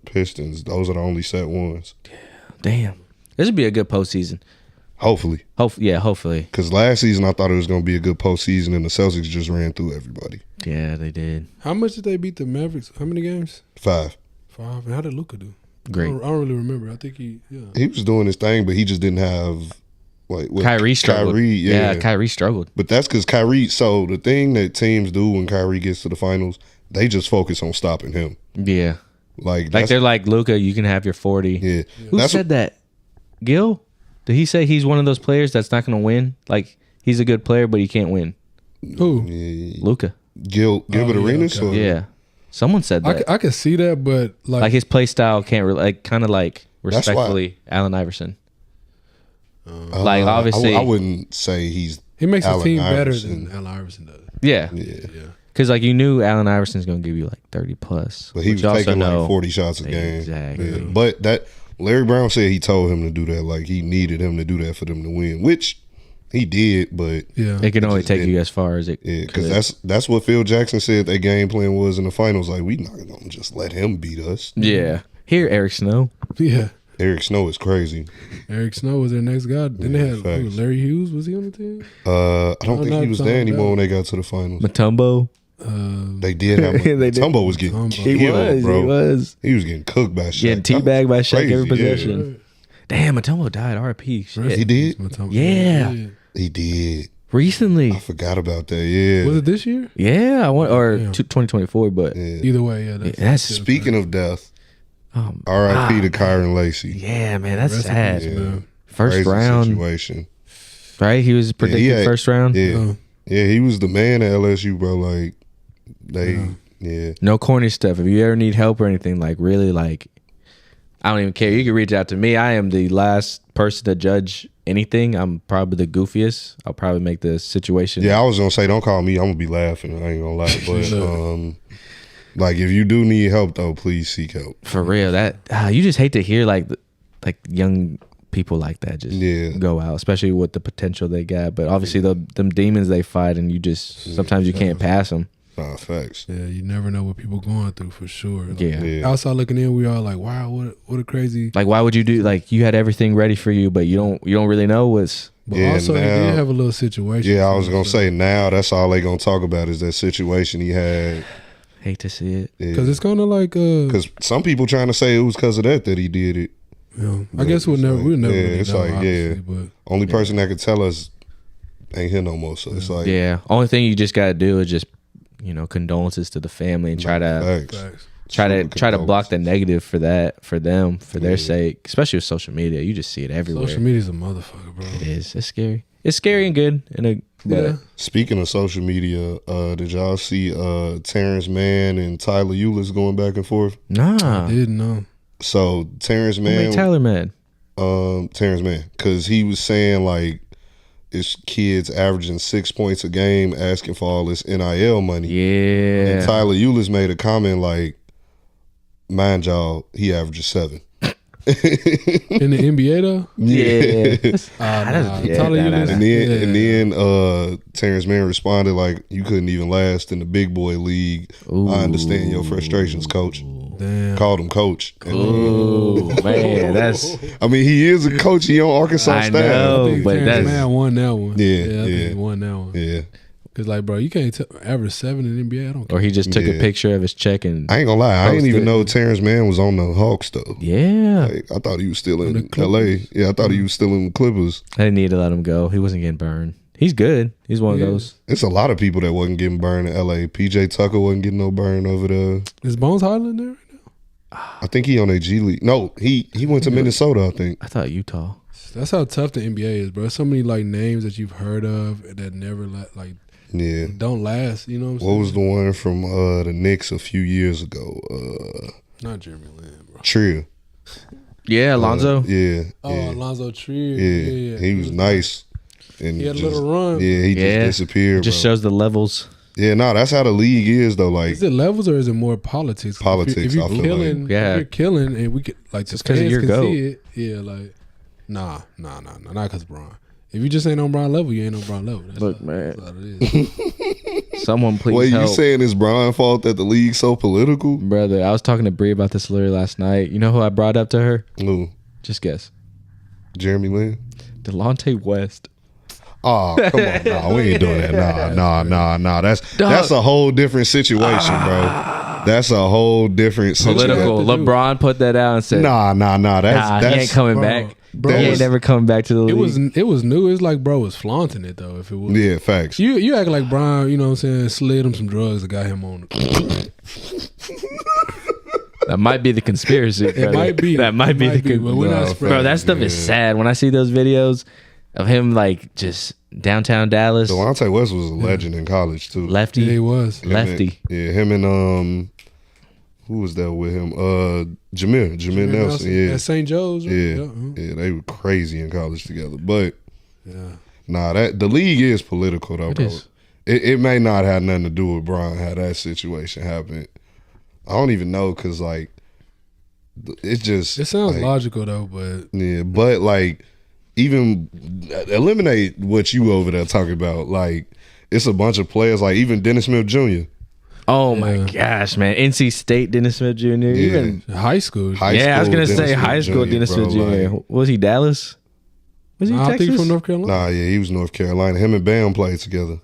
Pistons. Those are the only set ones. Damn, this would be a good postseason. Hopefully. Hopefully. Because last season I thought it was going to be a good postseason and the Celtics just ran through everybody. Yeah, they did. How much did they beat the Mavericks? How many games? 5. 5. And how did Luka do? Great. I don't really remember. I think he. He was doing his thing, but he just didn't have like what, Kyrie struggled. Kyrie, yeah. Kyrie struggled. But that's because Kyrie. So the thing that teams do when Kyrie gets to the finals, they just focus on stopping him. Yeah. Like Like they're like, Luka, you can have your 40. yeah. Who That's said that? Gil? Did he say he's one of those players that's not going to win? Like, he's a good player, but he can't win. Who? Yeah, Luka. Gilbert yeah, Arenas. okay. Or, Yeah. Someone said that. I can see that, but Like his play style can't like kind of like That's why- respectfully Allen Iverson. Like, obviously- I wouldn't say he's. he makes Allen the team better Iverson. than Allen Iverson does. Yeah, Yeah, because like you knew Allen Iverson's gonna give you like 30 plus, but he was which you also taking know like 40 shots a game. Exactly. Yeah. But that Larry Brown said he told him to do that. Like he needed him to do that for them to win, which he did. But Yeah. It can only just take you didn't. as far as it. yeah, because could. that's what Phil Jackson said their game plan was in the finals. Like we not gonna just let him beat us. Yeah. Here, Eric Snow. Yeah. Eric Snow is crazy. Eric Snow was their next guy. Then they had facts. Larry Hughes. Was he on the team? I don't think not he was there talking anymore about- when they got to the finals. Matumbo. They did have They did. Tumbo was getting Tumbo. killed, bro. He was. He was getting cooked by Shaq. Getting That was teabagged by Shaq every crazy, yeah. possession. Damn, Matumbo died. RP. Shit. He did? Yeah. He did. recently. I forgot about that. Yeah. Was it this year? Yeah, I want or Damn. 2024. But Yeah. Either way, yeah. that's Speaking of death, um, R.I.P. to Kyron Lacey. yeah, man, that's Rest in sad. peace, man. First Crazy round, situation. right? He was predicted first round. Yeah. Yeah, he was the man at LSU, bro. Like, yeah. No corny stuff. If you ever need help or anything, like really, like I don't even care. You can reach out to me. I am the last person to judge anything. I'm probably the goofiest. I'll probably make the situation. Yeah, I was gonna say, don't call me. I'm gonna be laughing. I ain't gonna lie, but like if you do need help though, please seek help. For real. That you just hate to hear like young people like that just go out, especially with the potential they got. But obviously, them demons they fight, and you just sometimes you can't pass them. Nah, facts. Yeah, you never know what people going through for sure. Like, Yeah. outside looking in, we all like, wow, what a crazy. Like, why would you do? Like, you had everything ready for you, but you don't really know what's. But also, he did have a little situation. Yeah, I was gonna say now that's all they gonna talk about is that situation he had. Hate to see it because it's kind of like because some people trying to say it was because of that he did it. Yeah, I guess we'll never really it's know, like but only person that could tell us ain't here no more. So it's like only thing you just gotta do is just condolences to the family and try to block the negative for them for their sake, especially with social media. You just see it everywhere. Social media's a motherfucker, bro. It is. It's scary. It's scary and good. Speaking of social media, did y'all see Terrence Mann and Tyler Eulis going back and forth? Nah, I didn't know. So Terrence Mann, Tyler mad? Terrence Mann, because he was saying like it's kids averaging 6 points a game, asking for all this NIL money. Yeah. And Tyler Eulis made a comment like, "Mind y'all, he averages 7." In the NBA though? Yeah. And then Terrence Mann responded like, "You couldn't even last in the big boy league. Ooh. I understand your frustrations, coach." Damn. Called him coach. Oh man, that's. I mean, he is a coach. He on Arkansas I staff. know, but Terrence Mann won that one. Yeah, I think he won that one. Yeah. Cause like, bro, you can't average 7 in the NBA. I don't care. Or he just took a picture of his check and. I ain't gonna lie, I didn't even know Terrence Mann was on the Hawks though. Yeah, like, I thought he was still in LA. Yeah, I thought he was still in the Clippers. I didn't need to let him go. He wasn't getting burned. He's good. He's one of those. It's a lot of people that wasn't getting burned in LA. PJ Tucker wasn't getting no burn over there. Is Bones Highland there right now? I think he on a G League. No, he went to Minnesota, I think. I thought Utah. That's how tough the NBA is, bro. So many like names that you've heard of that never don't last. You know what I'm saying? What was the one from the Knicks a few years ago? Not Jeremy Lin, bro. Trier. Yeah, Alonzo. Alonzo Trier. Yeah, he was nice. And he had a little run. Yeah, he just disappeared. Just shows the levels. Yeah, no, that's how the league is though. Like, is it levels or is it more politics? Politics. If you're I feel killing, like. if you're killing, and we could like just the fans your can goat. see it. Yeah, like nah, not because Bron. If you just ain't on Bron level, you ain't on Bron level. That's man. That's all it is. Someone please Wait, help. you saying it's Brian's fault that the league's so political? Brother, I was talking to Bree about this literally last night. You know who I brought up to her? Who? Just guess. Jeremy Lin? Delonte West. Oh, come on. Nah, we ain't doing that. Nah. That's a whole different situation, bro. That's a whole different situation. Political. LeBron put that out and said, Nah. That's he ain't coming back. Bro, he ain't never coming back to the league. It was new. It's like bro was flaunting it though. If it was, yeah, facts. You act like Brian, you know what I'm saying, slid him some drugs that got him on it. That might be the conspiracy. It might be. That might be the but we're not spreading. Bro, that stuff is sad. When I see those videos of him like just downtown Dallas. Delonte West was a legend in college too. Lefty. Yeah, he was. Lefty. Him and who was there with him? Jameer Nelson. Yeah, at St. Joe's. Right? Yeah, they were crazy in college together. But the league is political though, bro. It may not have nothing to do with Brian how that situation happened. I don't even know because like it sounds like, logical though, but but like even eliminate what you over there talking about. Like it's a bunch of players, like even Dennis Smith Jr. Oh my gosh, man! NC State Dennis Smith Jr. Even high school. I was gonna say high school Dennis Smith Jr. Like, was he Dallas? Was he Texas? I think from North Carolina. Nah, yeah, he was North Carolina. Him and Bam played together.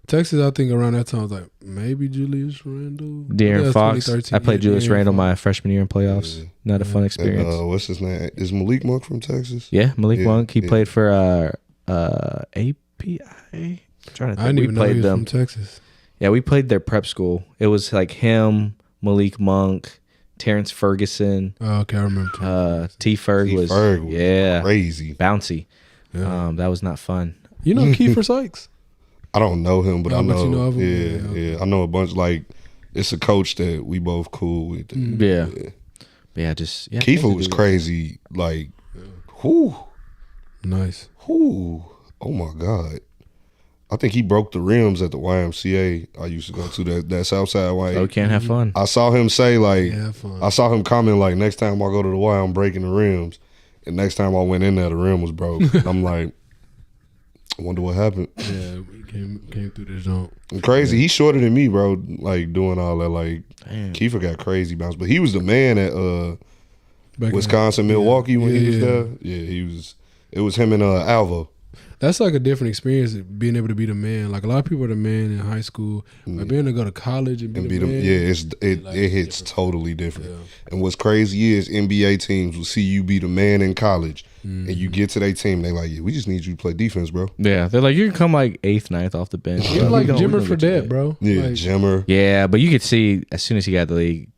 Texas, I think around that time was like maybe Julius Randle. De'Aaron Fox. I played Julius Randle my freshman year in playoffs. Not a fun experience. And, what's his name? Is Malik Monk from Texas? Yeah, Malik Monk. He played for API. I'm trying to think. I didn't even know he was from Texas. Yeah, we played their prep school. It was like him, Malik Monk, Terrence Ferguson. Oh, okay, I remember. T. Ferg was crazy, bouncy. Yeah. That was not fun. You know Kiefer Sykes? I don't know him, but I know. But you know of him? Yeah. I know a bunch. Like, it's a coach that we both cool with. Yeah. Kiefer was crazy. Like, whoo, nice. Whoo, oh my God. I think he broke the rims at the YMCA. I used to go to that Southside YMCA. So we can't have fun. I saw him say like, I saw him comment like, next time I go to the Y, I'm breaking the rims. And next time I went in there, the rim was broke. And I'm like, I wonder what happened. Yeah, we came through this jump. Crazy. He's shorter than me, bro. Like doing all that. Like, Kiefer got crazy bounce, but he was the man at Wisconsin, Milwaukee when he was there. Yeah, he was. It was him and Alva. That's like a different experience, being able to be the man. Like a lot of people are the man in high school, but being able to go to college and be the man. Yeah, it hits totally different. Yeah. And what's crazy is NBA teams will see you be the man in college, and you get to their team, they like, yeah, we just need you to play defense, bro. Yeah, they're like, you can come like 8th, 9th off the bench. You're like Jimmer Fredette, bro. Yeah, like, Jimmer. Yeah, but you could see as soon as he got the league,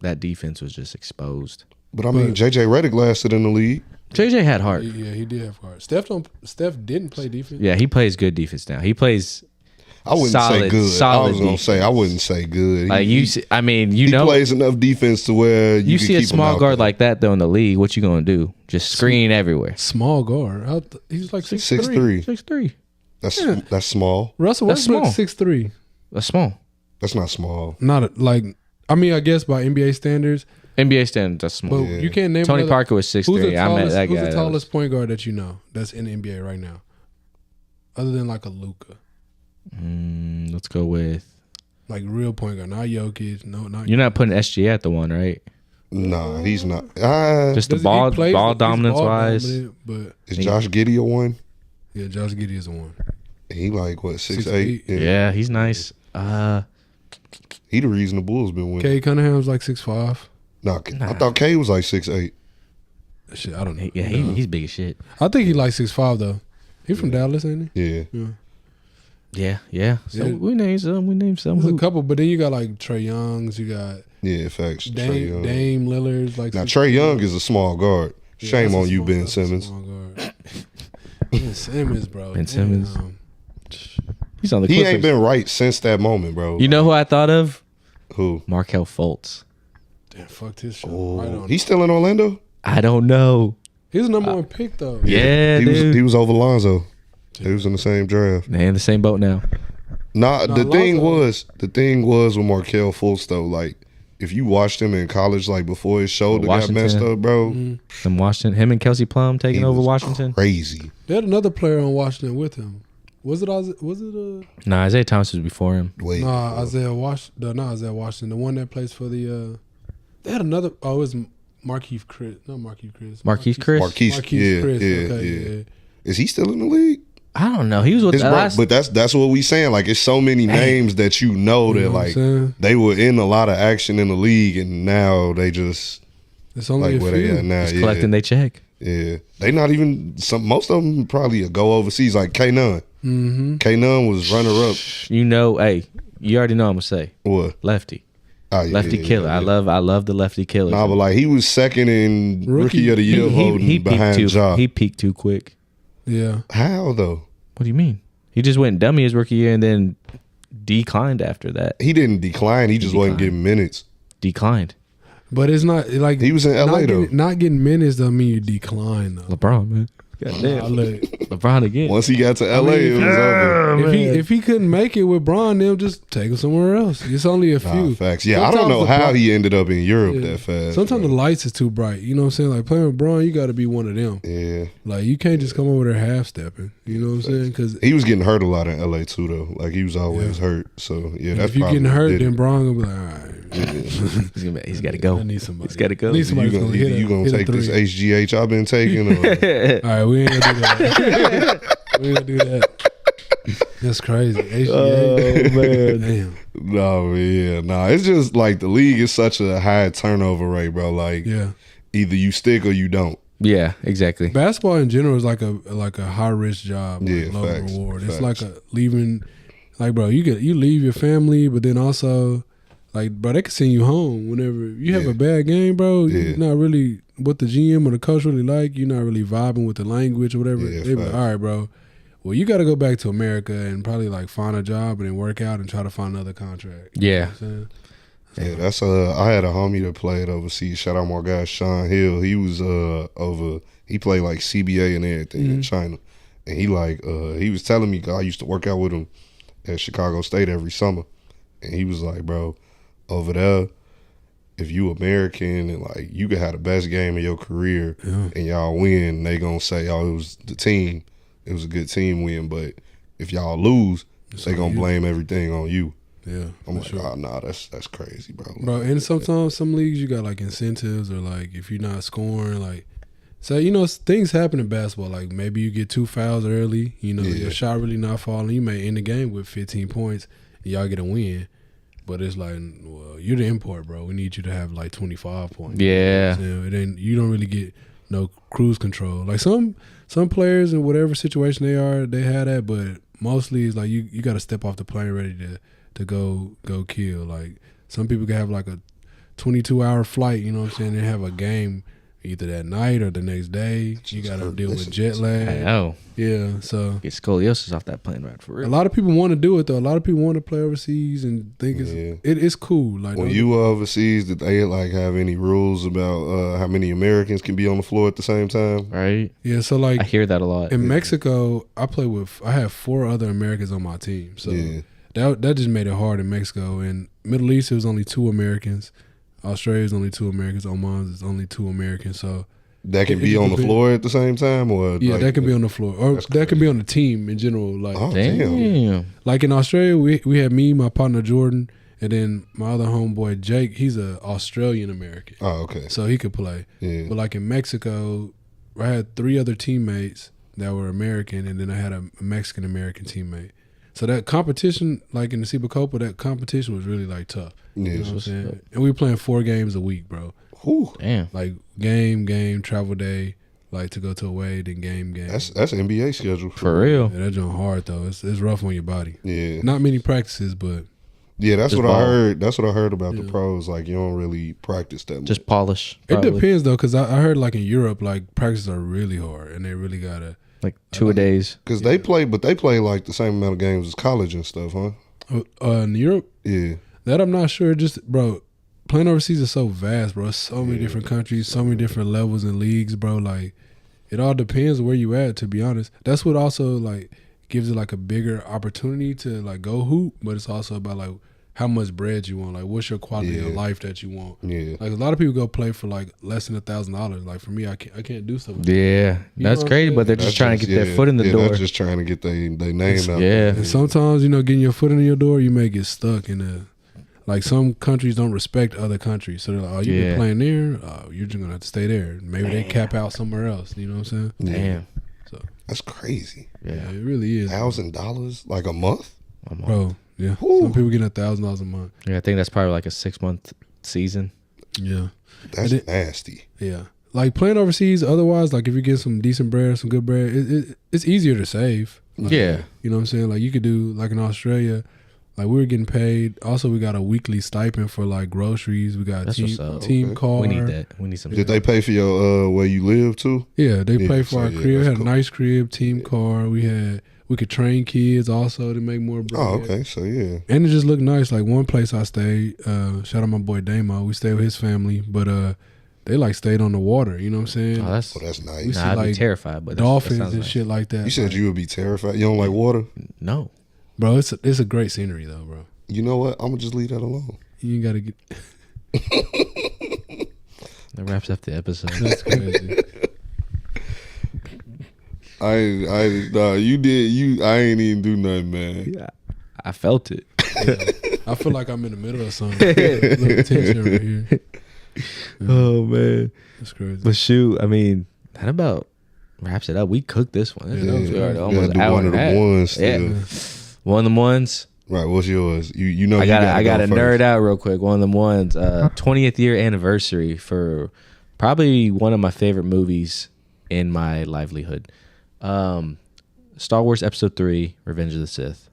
that defense was just exposed. But I mean, JJ Redick lasted in the league. JJ had heart. Yeah, he did have heart. Steph didn't play defense. Yeah, he plays good defense now. He plays. I wouldn't say good. I was gonna say I wouldn't say good. Like he plays enough defense to where you see a small guard like that though in the league. What you gonna do? Just screen everywhere. Small guard. He's like 6'3". 6'3". That's small. Russell Westbrook's 6'3". That's small. That's not small. I guess by NBA standards. NBA standards, that's small. But you can't name Tony Parker was 6'3". I met that guy. Who's the tallest point guard that you know that's in the NBA right now? Other than like a Luka. Let's go with like real point guard, not Jokic. No, not. You're not putting SG at the one, right? Nah, he's not. Just the ball dominance wise. But is Josh Giddey a one? Yeah, Josh Giddey is a one. He like what 6'8"? Yeah, he's nice. He the reason the Bulls been winning. Kay Cunningham's like 6'5". Nah, I thought Kay was like 6'8". Shit, I don't know. Yeah, he's big as shit. I think he like 6'5" though. He from Dallas, ain't he? Yeah. So we named some. There's a couple, but then you got like Trae Youngs. You got facts. Dame Lillard's like. Now Trae Young is a small guard. Shame on you, Ben Simmons. Ben Simmons, bro. Ben Simmons. He's on the. He ain't been right since that moment, bro. You know who I thought of? Who? Markelle Fultz. Damn, fucked his shit. He's still in Orlando? I don't know. He was the number one pick though. Yeah, he was over Lonzo. He was in the same draft. They in the same boat now. The thing was with Markelle Fultz though, like if you watched him in college, like before his shoulder got messed up, bro. From Washington, him and Kelsey Plum taking over Washington. Crazy. They had another player on Washington with him. Was it Nah, Isaiah Thomas was before him. Isaiah Washington. Not Isaiah Washington. The one that plays for the. They had another. Oh, it was Marquise Chris. Not Marquise Chris. Marquise Chris. Marquise Chris. Yeah. Is he still in the league? I don't know. He was with us. But that's what we saying. Like it's so many names that you know that like they were in a lot of action in the league, and now they just it's only like where they at now. Just collecting their check. Yeah, they not even most of them probably go overseas. Like K-Nun. K-Nun was runner up. You know, hey, you already know I'm gonna say what lefty. Lefty killer. I love the lefty killer. Nah, but like he was second in rookie of the year voting behind Ja. He peaked too quick. Yeah. How though? What do you mean? He just went dummy his rookie year and then declined after that. He didn't decline. He just wasn't getting minutes. Declined. But it's not like he was in LA though. Not getting minutes doesn't mean you decline though. LeBron, man. Goddamn. LeBron again. Once he got to LA, it was over. If he couldn't make it with Bron, they'll just take him somewhere else. It's only a few. Facts. Yeah, sometimes I don't know how he ended up in Europe that fast. Sometimes the lights is too bright. You know what I'm saying? Like playing with Bron, you got to be one of them. Yeah. Like you can't just come over there half stepping. You know what I'm saying? Because he was getting hurt a lot in LA too, though. Like he was always hurt. So yeah, that's if you're getting hurt, then Bron gonna be like, all right. He's got to go. I need somebody. He's got to go. You gonna take this HGH I've been taking? Or? All right, we ain't gonna do that. We ain't gonna do that. That's crazy. HGH. Oh man, damn. Nah. It's just like the league is such a high turnover rate, bro. Like, either you stick or you don't. Yeah, exactly. Basketball in general is like a high risk job, Yeah, low facts, reward. facts. It's like leaving, like bro, you leave your family, but then also, like bro, they can send you home whenever you have a bad game, bro. Yeah. You're not really what the GM or the coach really like. You're not really vibing with the language or whatever. Yeah, They be like, facts. all right, bro. Well, you got to go back to America and probably like find a job and then work out and try to find another contract. You know Yeah. what I'm saying? Yeah, that's I had a homie that played overseas. Shout out my guy Sean Hill. He was he played like CBA and everything in China. And he was telling me, I used to work out with him at Chicago State every summer. And he was like, bro, over there, if you American and like you could have the best game of your career and y'all win, they gonna say, oh, it was the team. It was a good team win, but if y'all lose, they gonna blame everything on you. Yeah, I'm like, sure. oh, nah, that's crazy, bro. Bro, and sometimes some leagues you got like incentives or like if you're not scoring, like so things happen in basketball. Like maybe you get 2 fouls early, your shot really not falling. You may end the game with 15 points, and y'all get a win. But it's like, well, you're the import, bro. We need you to have like 25 points. Yeah. You don't really get no cruise control. Like some players in whatever situation they are, they have that. But mostly it's like you got to step off the plane ready to go kill. Like some people can have like a 22-hour flight, you know what I'm saying, and have a game either that night or the next day. You got to deal with jet lag. I know. Yeah, so Get scoliosis off that plane ride for real. a lot of people want to do it though. A lot of people want to play overseas and think it's cool. Like when you were overseas, did they like have any rules about how many Americans can be on the floor at the same time? Right? yeah, so like I hear that a lot. in Mexico, I have 4 other Americans on my team. So that just made it hard in Mexico. In Middle East, it was only 2 Americans. Australia is only 2 Americans. Oman is only 2 Americans. So That can be on the floor at the same time, or yeah, like, that can be on the floor, or that can be on the team in general. Like, oh, damn. like in Australia, we had me, my partner Jordan, and then my other homeboy Jake. He's a Australian American. Oh, okay. So he could play. Yeah. But like in Mexico, I had 3 other teammates that were American, and then I had a Mexican American teammate. So that competition, like in the Supercopa, that competition was really like tough. Yeah. You know what I'm saying? And we were playing 4 games a week, bro. Whew. Damn. Like game, travel day, like to go to away, then game. That's NBA schedule For real. Yeah, that joint hard though. It's rough on your body. Yeah. Not many practices, but Yeah, that's Just what ball. I heard. That's what I heard about the pros. Like you don't really practice that much. Just polish. it Probably. depends though. Because I heard like in Europe, like practices are really hard, and they really gotta. Like 2 a days. Because they play like the same amount of games as college and stuff, huh? In Europe, Yeah. that I'm not sure. Just bro, playing overseas is so vast, bro. So many different countries, so many different levels and leagues, bro. Like it all depends where you at. To be honest, that's what also like gives it like a bigger opportunity to like go hoop. But it's also about like how much bread you want. Like what's your quality of life that you want. Yeah. Like a lot of people go play for like less than $1,000. Like for me, I can't do something. Yeah. know That's what I'm crazy, saying? but they're just trying to get their foot in the door. They're just trying to get their name out. Yeah. And sometimes, getting your foot in your door, you may get stuck in a. Like some countries don't respect other countries, so they're like, "Oh, you've been playing there. You're just gonna have to stay there. Maybe they cap out somewhere else." You know what I'm saying? Damn. So That's crazy. yeah, it really is, $1,000 like a month? bro. Yeah, Ooh. some people getting $1,000 a month. Yeah, I think that's probably like a 6-month season. Yeah, That's nasty. yeah. Like playing overseas, otherwise, like if you get some decent bread, some good bread, it's easier to save. Like, Yeah. you know what I'm saying? Like you could do like in Australia. Like we were getting paid. Also, we got a weekly stipend for like groceries. We got That's what's up. team car. We need that. We need some. Did they pay for your where you live too? Yeah, they pay for so our yeah, crib. that's Had cool. a nice crib, team car. We could train kids also to make more bread. Oh, okay. So yeah. And it just looked nice. Like one place I stayed, shout out my boy Damo. We stayed with his family, but they like stayed on the water. You know what I'm saying? Oh, that's. Oh, that's nice. We see, I'd be like, terrified, but Dolphins that and sounds nice. shit like that. You said Like, you would be terrified. You don't like water? No. bro. It's a great scenery though, bro. You know what? I'm gonna just leave that alone. You ain't gotta get. That wraps up the episode. That's crazy. I ain't even do nothing, man. Yeah, I felt it. Yeah. I feel like I'm in the middle of something. A little tension right here. Oh man, That's crazy. but shoot, I mean, that about wraps it up. We cooked this one. Yeah, that was We already You almost gotta an do hour one and of a the half. ones still. Yeah, one of them ones. Right, what's yours? You know I you gotta go nerd first. out real quick. One of them ones. 20th year anniversary for Probably one of my favorite movies in my livelihood. Star Wars Episode 3, Revenge of the Sith.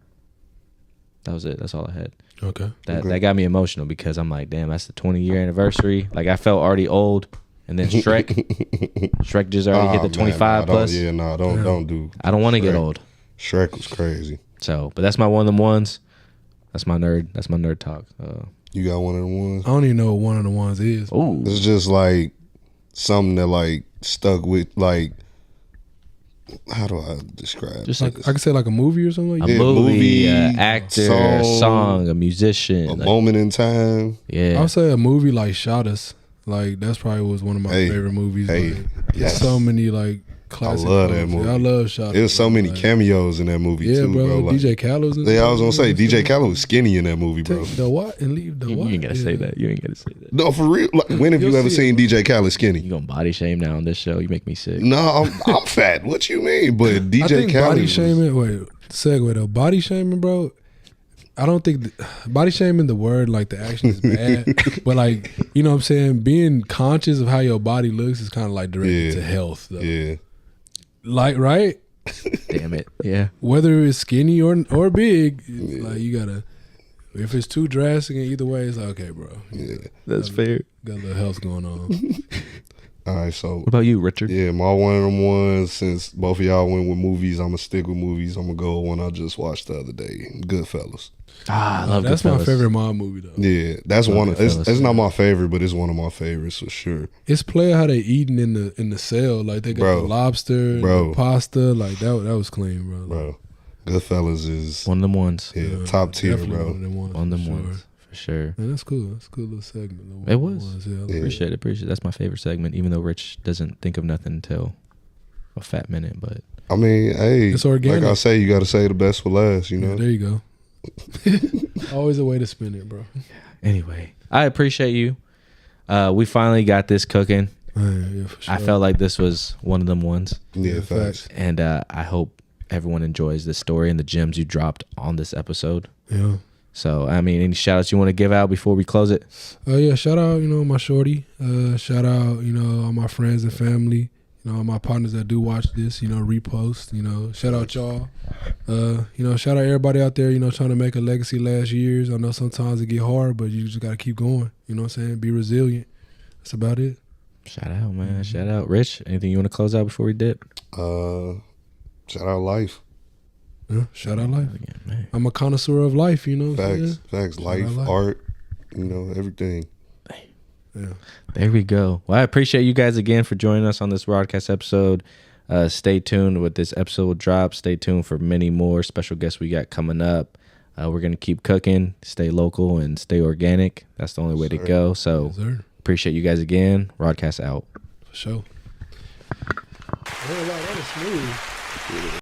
That was it. That's all I had. Okay. That got me emotional because I'm like, damn, that's the 20-year anniversary. Like, I felt already old. And then Shrek just already hit the 25 plus. Don't do. I don't want to get old. Shrek was crazy. So, but that's my one of them ones. That's my nerd talk. You got one of them ones? I don't even know what one of the ones is. Ooh. It's just like something that like stuck with like. How do I describe? Just Like I could say like a movie or something like a that. movie, actor, song, a musician, a moment in time. Yeah, I would say a movie like Shot Us. Like that's probably was one of my favorite movies. Like, yes. So many like classic. I love that movie. I love Shot Us. There's so many cameos in that movie too, bro. Like, DJ Khaled was in I was gonna say DJ Khaled was skinny in that movie, bro. Take the what and leave the what? You ain't gotta say that. You ain't gotta say that. No, for real. Like, when have you ever seen DJ Khaled skinny? You gonna body shame now on this show? You make me sick. No, I'm fat. What you mean? But DJ I think Khaled body was, shaming. Wait, segue though. Body shaming, bro. I don't think body shaming the word like the action is bad, but like you know what I'm saying, being conscious of how your body looks is kind of like directed to health though. Yeah. Like right? Damn it. Yeah. Whether it's skinny or big, like you gotta. If it's too drastic in either way, it's like okay, bro. Yeah. That's fair. Got a little health going on. All right, so What about you, Richard? yeah, my one of them ones. Since both of y'all went with movies, I'm gonna stick with movies. I'm gonna go with one I just watched the other day, Goodfellas. I love That's Goodfellas. my favorite mob movie though. Yeah, that's one. Goodfellas, It's not my favorite, but it's one of my favorites for sure. It's player how they eating in the cell. Like they got the lobster, the pasta. Like that was clean, bro. Bro, Goodfellas is One of them ones. top tier, bro. One One of them ones. For sure. Man, that's cool. That's a cool little segment. It was. Yeah. Appreciate it. That's my favorite segment, even though Rich doesn't think of nothing until a fat minute. But I mean, hey, it's organic. like I say, you got to say the best for last, you know? Yeah, there you go. Always a way to spin it, bro. Anyway, I appreciate you. We finally got this cooking. Yeah, for sure. I felt like this was one of them ones. Yeah, facts. And I hope everyone enjoys the story and the gems you dropped on this episode. Yeah. So, I mean, any shout outs you want to give out before we close it? Yeah, shout out, my shorty. Shout out, all my friends and family. All my partners that do watch this, repost, shout out y'all. Shout out everybody out there, trying to make a legacy last years. I know sometimes it get hard, but you just got to keep going. You know what I'm saying? Be resilient. That's about it. Shout out, man. Mm-hmm. Shout out. Rich, anything you want to close out before we dip? Shout out life. Yeah, shout out life. Man. I'm a connoisseur of life, Facts. Life, art, everything. Yeah. There we go. Well, I appreciate you guys again for joining us on this broadcast episode. Stay tuned with this episode drop. Stay tuned for many more special guests we got coming up. We're going to keep cooking, stay local, and stay organic. That's the only way to go. So appreciate you guys again. Broadcast out. For sure. That was smooth.